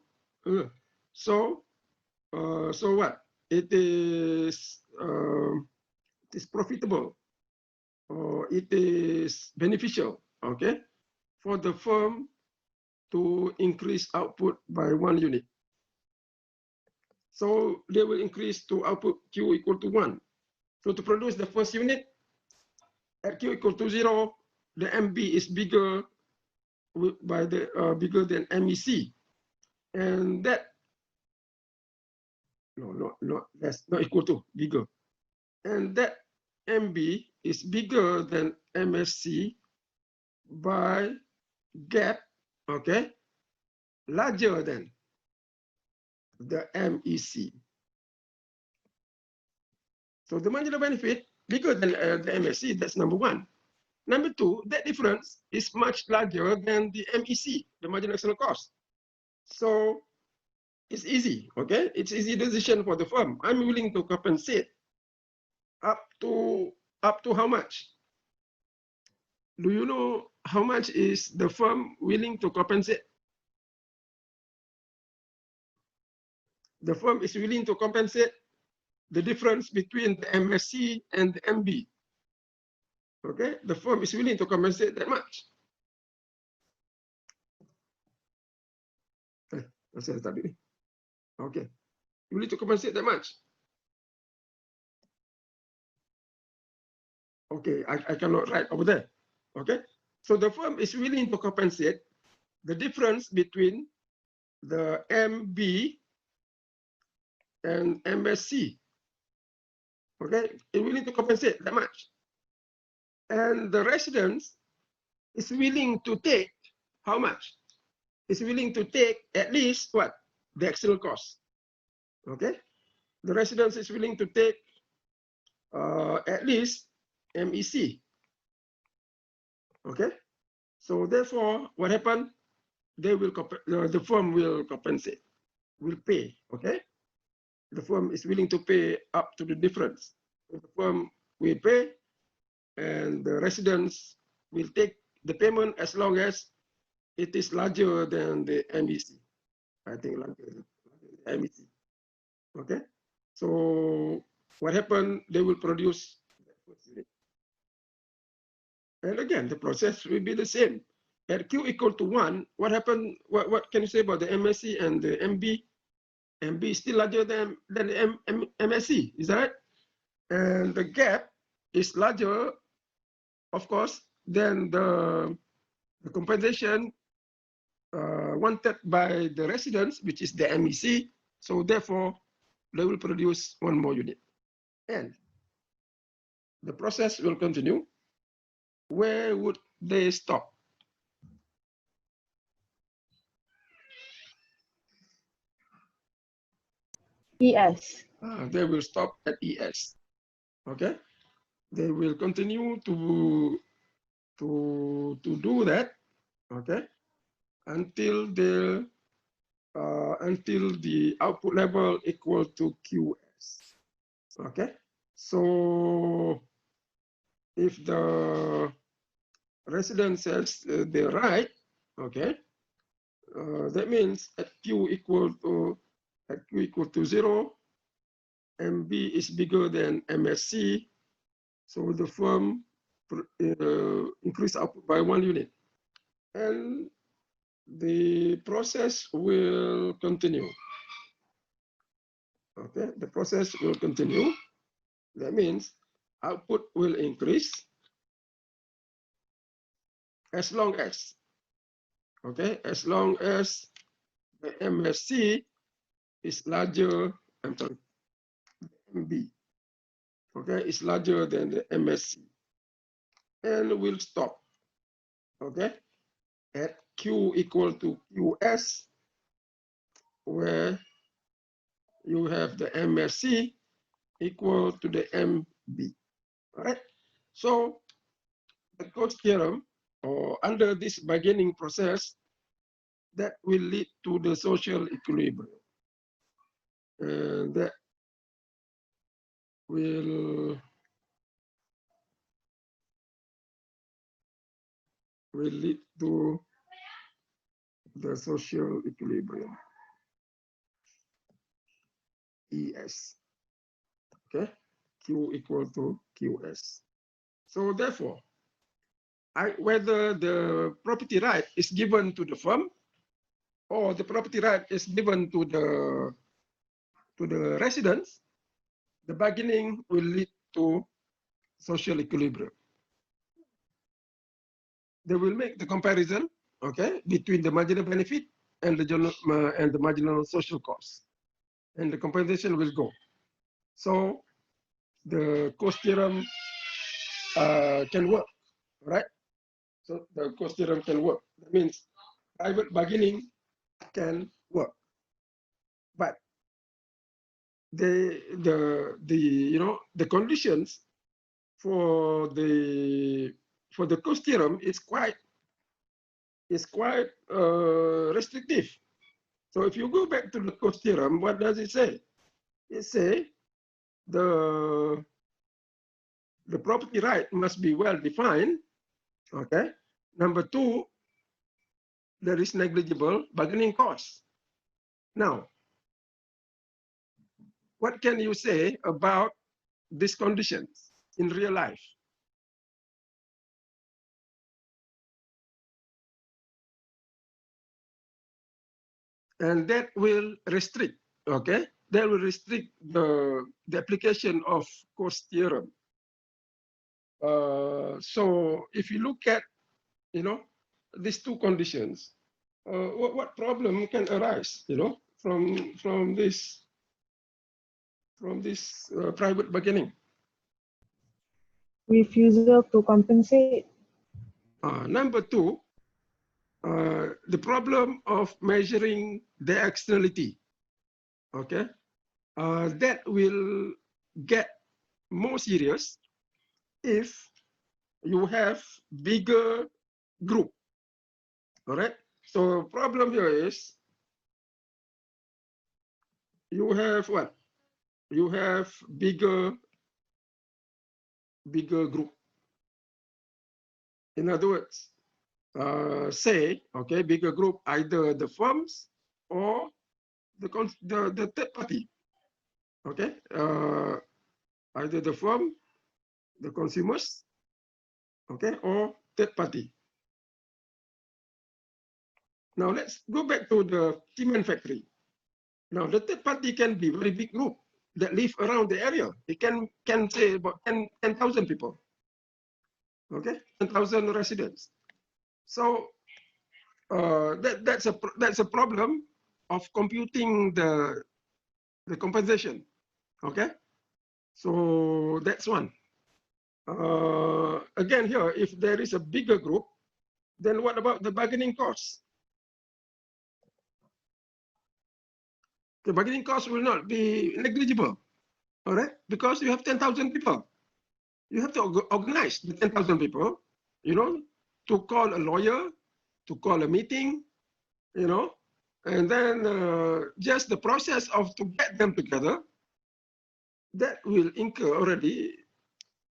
So what? It is profitable, or it is beneficial, okay, for the firm to increase output by 1 unit. So they will increase to output Q equal to 1. So to produce the first unit at Q equal to 0, the MB is bigger bigger than MEC, and that that's not equal to, bigger, and that MB is bigger than MSC by gap, okay, larger than the MEC. So the marginal benefit bigger than the MSC, that's number one. Number two, that difference is much larger than the MEC, the marginal external cost. So it's easy, okay? It's easy decision for the firm. I'm willing to compensate up to how much? Do you know how much is the firm willing to compensate? The firm is willing to compensate the difference between the MSC and the MB. Okay, the firm is willing to compensate that much. Okay, you need to compensate that much. Okay, I cannot write over there. Okay, so the firm is willing to compensate the difference between the MB and MSC. Okay, it's willing to compensate that much. And the residents is willing to take how much? Is willing to take at least what? The external cost. Okay, the residents is willing to take at least MEC. Okay, so therefore, what happened? They will the firm will compensate, will pay. Okay, the firm is willing to pay up to the difference. The firm will pay, and the residents will take the payment as long as it is larger than the MEC. I think larger than the MEC. Okay, so what happened? They will produce that first unit. And again, the process will be the same. At Q equal to 1, what happened? What can you say about the MSC and the MB? MB is still larger than the MSC, is that right? And the gap is larger, of course, than the compensation wanted by the residents, which is the MEC. So therefore, they will produce one more unit. And the process will continue. Where would they stop? ES. They will stop at ES. Okay, they will continue to do that. Okay, until the output level equal to QS. Okay, so if the resident says they're right, okay, that means at Q equal to 0, MB is bigger than MSC, so the firm increase output by 1 unit, and the process will continue. Okay, the process will continue. That means output will increase as long as, okay, as long as the MSC is larger, I'm sorry, MB, okay, is larger than the MSC, and will stop, okay, at Q equal to QS, where you have the MSC equal to the MB. All right. So the Cost theorem, or under this bargaining process, that will lead to the social equilibrium. And that will lead to the social equilibrium, ES. Okay, Q equal to QS. So therefore, whether the property right is given to the firm or the property right is given to the residents, the bargaining will lead to social equilibrium. They will make the comparison, okay, between the marginal benefit and the marginal social cost, and the compensation will go. So the Cost theorem can work, right? So the Cost theorem can work. That means private bargaining can work. But the you know, the conditions for the Cost Theorem is quite restrictive. So if you go back to the Cost Theorem, what does it say? It says the property right must be well defined. Okay. Number two, there is negligible bargaining cost. Now, what can you say about these conditions in real life? And that will restrict, okay? That will restrict the application of Cost Theorem. So if you look at, you know, these two conditions, what problem can arise, you know, from this private bargaining? Refusal to compensate. Number two, the problem of measuring the externality. Okay, that will get more serious if you have bigger group. All right. So problem here is you have what? You have bigger group. In other words, say, okay, bigger group, either the firms or the third party. Okay, either the firm, the consumers, okay, or third party. Now let's go back to the cement factory. Now the third party can be very big group that live around the area. It can say about 10,000 people. Okay, 10,000 residents. So that's a problem of computing the compensation. Okay, so that's one. Again here, if there is a bigger group, then what about the bargaining costs? The bargaining cost will not be negligible, all right? Because you have 10,000 people. You have to organize the 10,000 people, you know, to call a lawyer, to call a meeting, you know, and then just the process of to get them together, that will incur already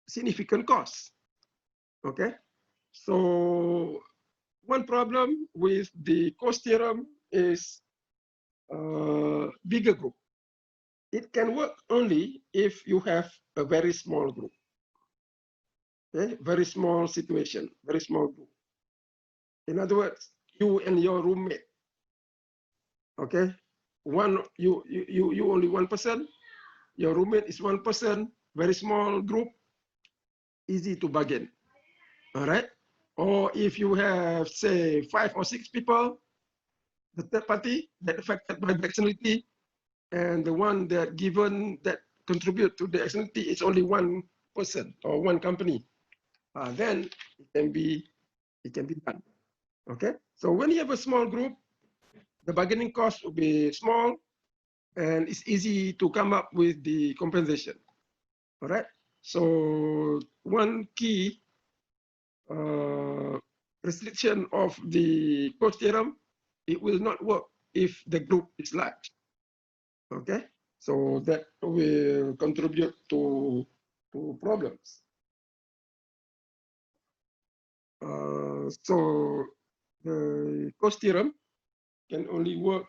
significant costs, okay? So one problem with the Cost Theorem is bigger group. It can work only if you have a very small group. Okay, very small situation, very small group. In other words, you and your roommate. Okay, you only one person. Your roommate is one person. Very small group, easy to bargain. All right. Or if you have, say, 5 or 6 people, the third party that affected by the externality, and the one that contribute to the externality is only one person or one company, then it can be done. Okay, so when you have a small group, the bargaining cost will be small, and it's easy to come up with the compensation. All right, so one key restriction of the Cost Theorem, it will not work if the group is large. Okay, so that will contribute to problems. So the Cost Theorem can only work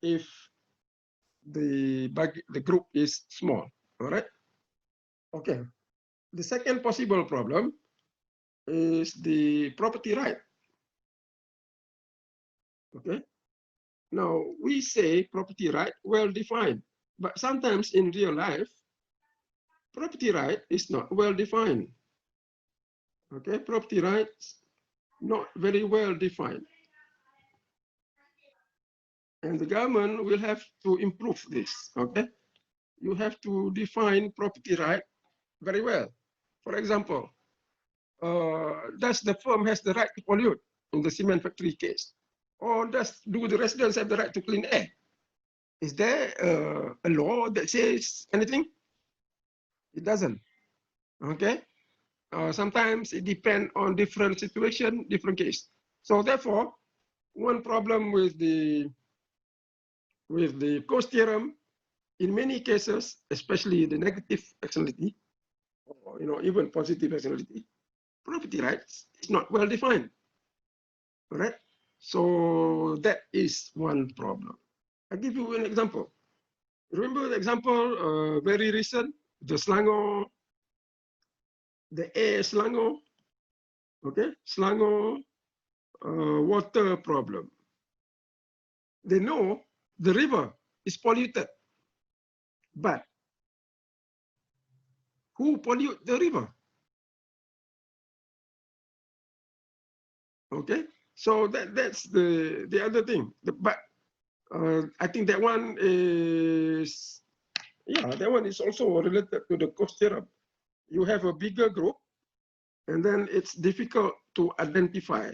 if the group is small. All right. Okay. The second possible problem is the property right. Okay. Now we say property right well defined, but sometimes in real life, property right is not well defined. Okay, property rights not very well defined. And the government will have to improve this, okay? You have to define property right very well. For example, does the firm has the right to pollute in the cement factory case? Or do the residents have the right to clean air? Is there a law that says anything? It doesn't. Okay. Sometimes it depends on different situation, different case. So therefore, one problem with the Cost theorem, in many cases, especially the negative externality, or even positive externality, property rights is not well defined. All right. So that is one problem. I'll give you an example. Remember the example, very recent, the Selangor, the air Selangor, okay, Selangor water problem. They know the river is polluted, but who pollute the river? Okay, so that's the other thing. But I think that one is, yeah, that one is also related to the Cost theorem. You have a bigger group, and then it's difficult to identify.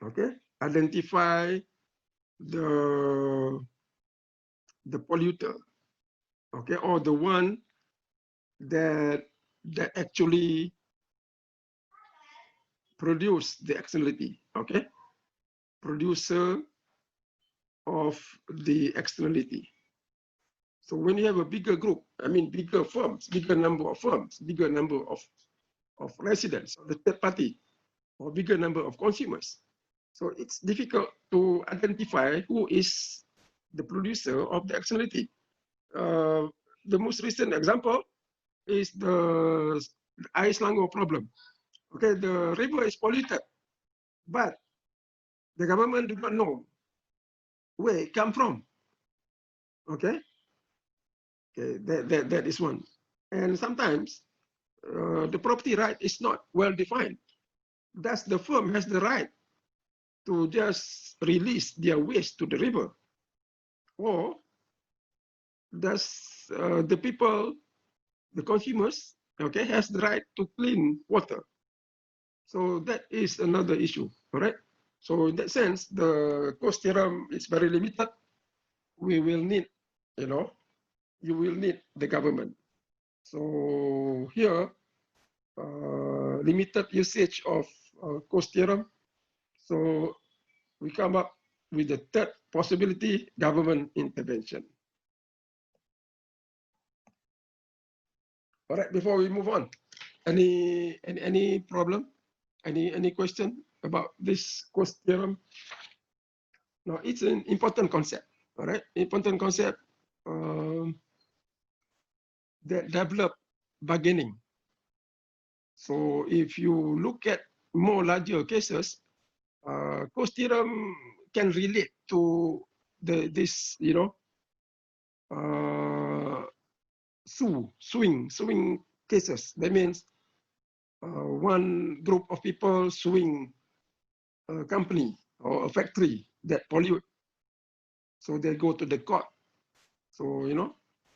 Okay, identify the polluter, okay, or the one that actually produce the externality, okay, producer of the externality. So when you have a bigger group, I mean bigger firms, bigger number of firms, bigger number of residents, the third party, or bigger number of consumers. So it's difficult to identify who is the producer of the externality. The most recent example is the Ice Selangor problem. Okay, the river is polluted, but the government do not know where it come from. Okay, okay, that is one. And sometimes the property right is not well defined. Thus, the firm has the right to just release their waste to the river, or does the people, the consumers, okay, has the right to clean water. So that is another issue, all right? So in that sense, the Cost theorem is very limited. We will need, you will need the government. So here, limited usage of Cost theorem. So we come up with the third possibility, government intervention. All right, before we move on, any problem? Any question about this Cost theorem? No, it's an important concept. All right, important concept that develop bargaining. So if you look at more larger cases, Cost theorem can relate to this, suing cases. That means one group of people suing a company or a factory that pollute. So they go to the court. So,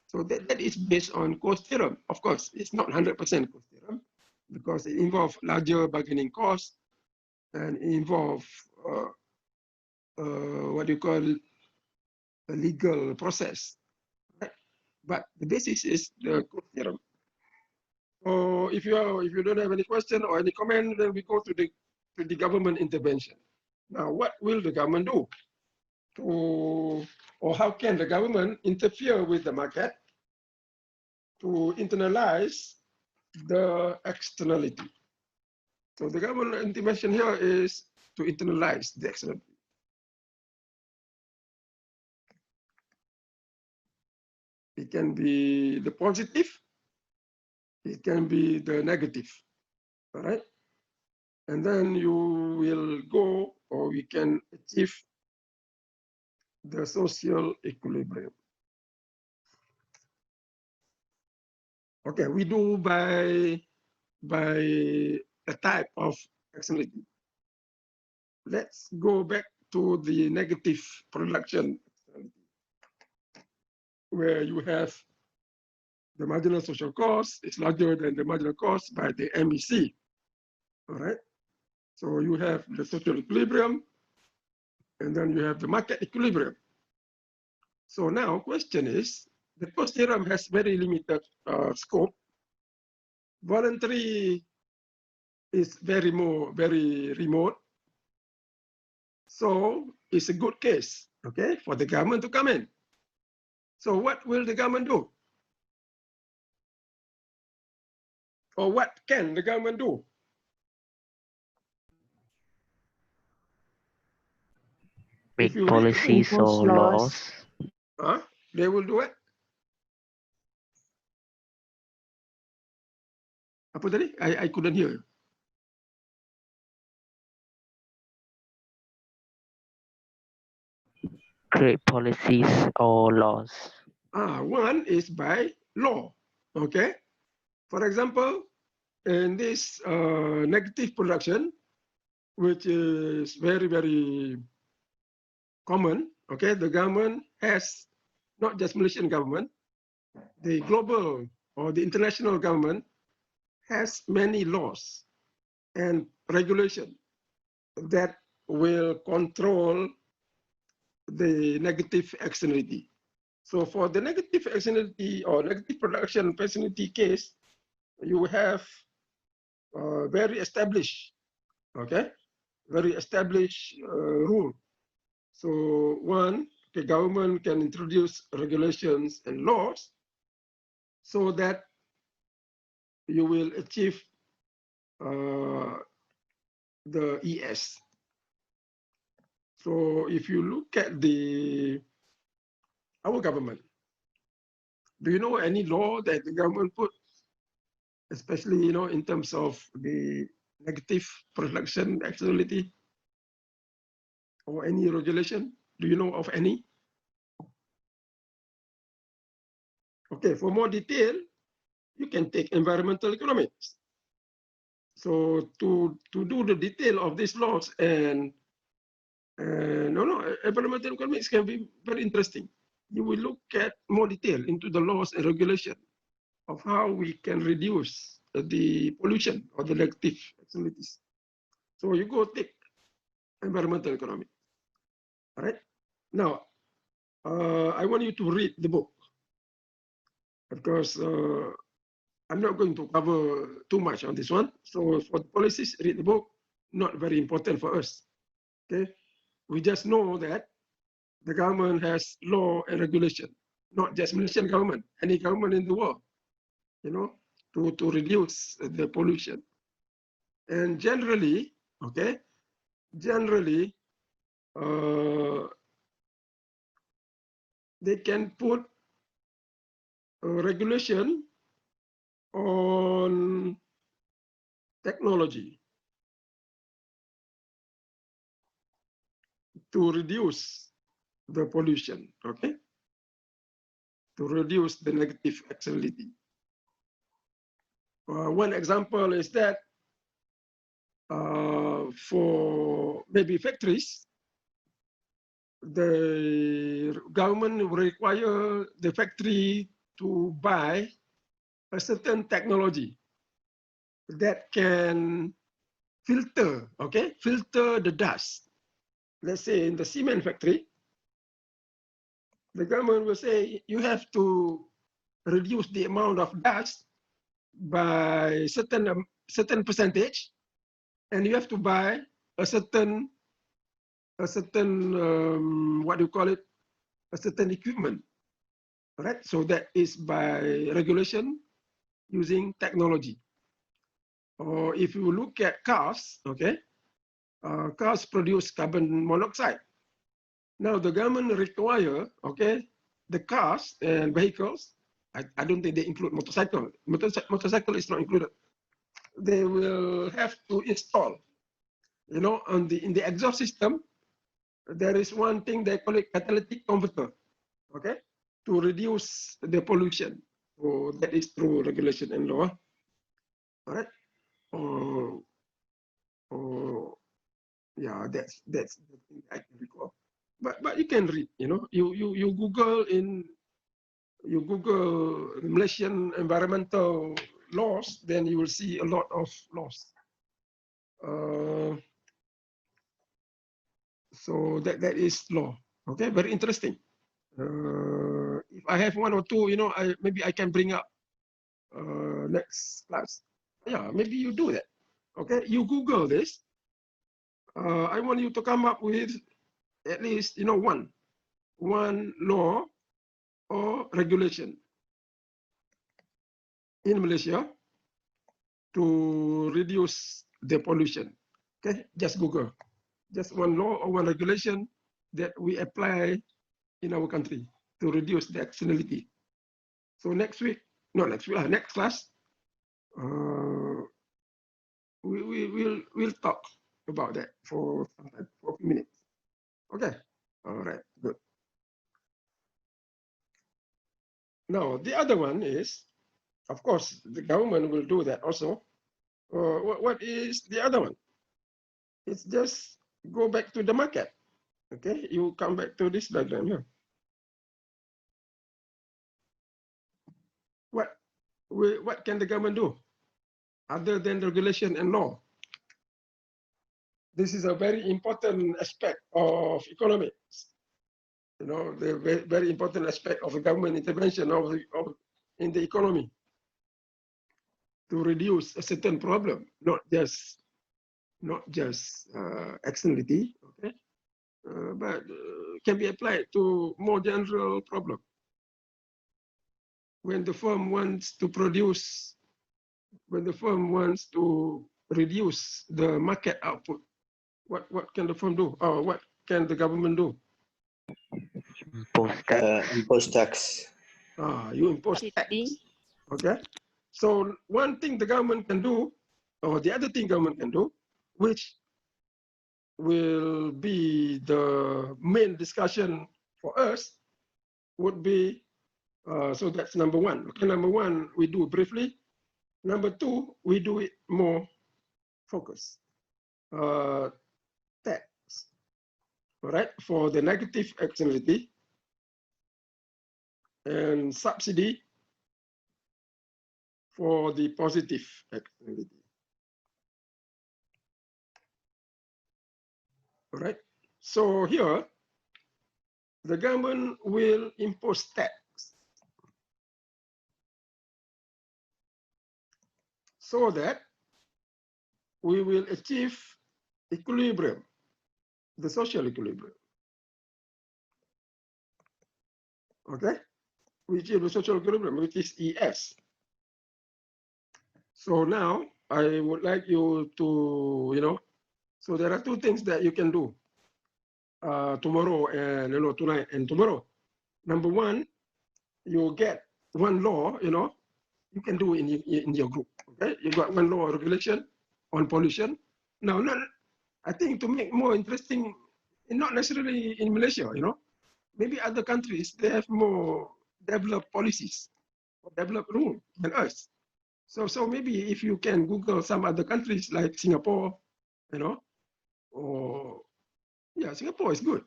so that is based on Cost theorem. Of course, it's not 100% Cost theorem because it involves larger bargaining costs and it involves what you call a legal process. Right? But the basis is the Cost theorem. So if you don't have any question or any comment, then we go to the government intervention. Now, what will the government do? Or how can the government interfere with the market to internalize the externality? So the government intervention here is to internalize the externality. It can be the positive, it can be the negative, all right? And then you will go, or we can achieve the social equilibrium. Okay, we do by a type of externality. Let's go back to the negative production externality, where you have the marginal social cost is larger than the marginal cost by the MEC. All right. So you have the social equilibrium, and then you have the market equilibrium. So now question is, the Cost Theorem has very limited scope. Voluntary is very remote. So it's a good case, okay, for the government to come in. So what will the government do? Or what can the government do? Make If you read the book, policies Impose or laws. laws. they will do it. Apa tadi? I couldn't hear you. Create policies or laws. One is by law, okay? For example, in this negative production, which is very common, okay? The government has, not just Malaysian government, the global or the international government has many laws and regulation that will control the negative externality. So for the negative externality or negative production externality case, you have very established, okay, very established rule. So one, the government can introduce regulations and laws so that you will achieve the ES. So if you look at our government, do you know any law that the government put, especially in terms of the negative production externality, or any regulation? Do you know of any? Okay, for more detail, you can take environmental economics. So to do the detail of these laws and environmental economics can be very interesting. You will look at more detail into the laws and regulation of how we can reduce the pollution or the negative externalities. So you go take environmental economics. All right. Now, I want you to read the book because I'm not going to cover too much on this one. So for the policies, read the book. Not very important for us. Okay. We just know that the government has law and regulation, not just Malaysian government, any government in the world, to reduce the pollution. And generally, okay, they can put a regulation on technology to reduce the pollution, okay? To reduce the negative externality. One example is that for maybe factories, the government will require the factory to buy a certain technology that can filter, okay, filter the dust. Let's say in the cement factory, the government will say you have to reduce the amount of dust by certain percentage, and you have to buy a certain what do you call it, a certain equipment, right? So that is by regulation using technology. Or if you look at cars, okay, cars produce carbon monoxide. Now the government require, okay, the cars and vehicles, I don't think they include motorcycle. Motorcycle is not included. They will have to install, in the exhaust system, there is one thing they call it catalytic converter, okay, to reduce the pollution. So that is through regulation and law. All right. Yeah, that's the thing I can recall. But you can read, you Google Malaysian environmental laws, then you will see a lot of laws. So that is law. Okay, very interesting. If I have one or two, you know, maybe I can bring up next class. Yeah, maybe you do that. Okay, you Google this. I want you to come up with at least, you know, one law or regulation in Malaysia to reduce the pollution. Okay, just Google. Just one law or one regulation that we apply in our country to reduce the externality. So next class, we'll talk about that for a few minutes. Okay, all right, good. Now the other one is, of course, the government will do that also. What is the other one? It's just go back to the market. Okay, you come back to this diagram here. What can the government do other than regulation and law? This is a very important aspect of economics. You know, the very important aspect of the government intervention in the economy to reduce a certain problem, not just externality, okay, but can be applied to more general problem. When the firm wants to produce, when the firm wants to reduce the market output, what can the firm do? Or what can the government do? Impose tax. Impose tax. You impose tax. Okay. So one thing the government can do, or the other thing government can do, which will be the main discussion for us, would be, so that's number one. Okay, number one, we do briefly. Number two, we do it more focused. Tax, all right, for the negative externality and subsidy for the positive externality. All right, so here, the government will impose tax so that we will achieve equilibrium, the social equilibrium. Okay, we achieve the social equilibrium, which is ES. So now I would like you to, you know, so there are two things that you can do tomorrow and, you know, tonight and tomorrow. Number one, you get one law, you know, you can do in your group. Okay, you got one law or regulation on pollution. Now, I think to make more interesting, not necessarily in Malaysia, you know, maybe other countries, they have more developed policies or developed rules than us. So maybe if you can Google some other countries like Singapore, you know, or yeah, Singapore is good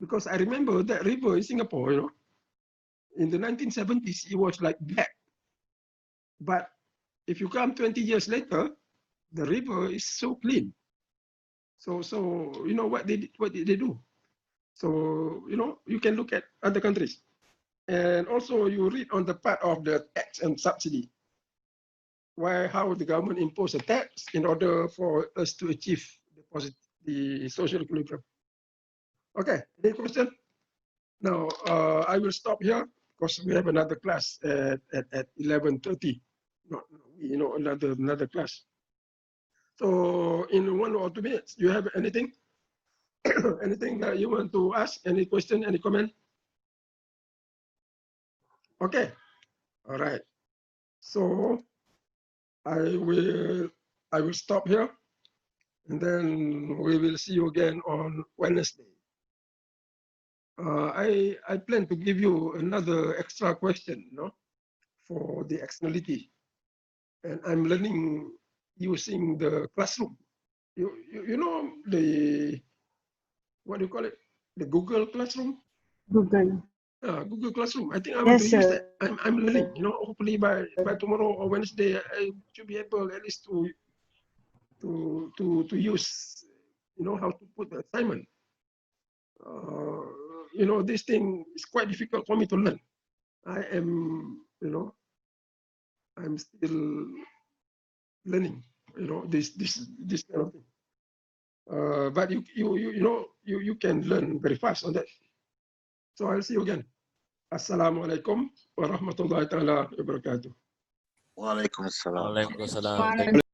because I remember that river in Singapore, you know, in the 1970s, it was like black. But if you come 20 years later, the river is so clean. So you know what did they do? So you know you can look at other countries, and also you read on the part of the tax and subsidy, how the government impose a tax in order for us to achieve the social equilibrium. Okay, any question? Now I will stop here because we have another class at 11:30. No, you know, another class. So in 1 or 2 minutes, you have anything? Anything that you want to ask? Any question? Any comment? Okay. All right. So I will stop here, and then we will see you again on Wednesday. I plan to give you another extra question, no, for the externality, and I'm learning using the classroom. You know the, what do you call it? The Google Classroom. Google. Google Classroom. I think I want Yes, to use sir. that. I'm learning. You know, hopefully by tomorrow or Wednesday, I should be able at least to use, you know, how to put the assignment. You know, this thing is quite difficult for me to learn. I am, you know, I'm still learning, you know, this kind of thing. But you can learn very fast on that. So I'll see you again. Assalamualaikum warahmatullahi taala wabarakatuh. Waalaikumsalam. Waalaikumsalam. Thank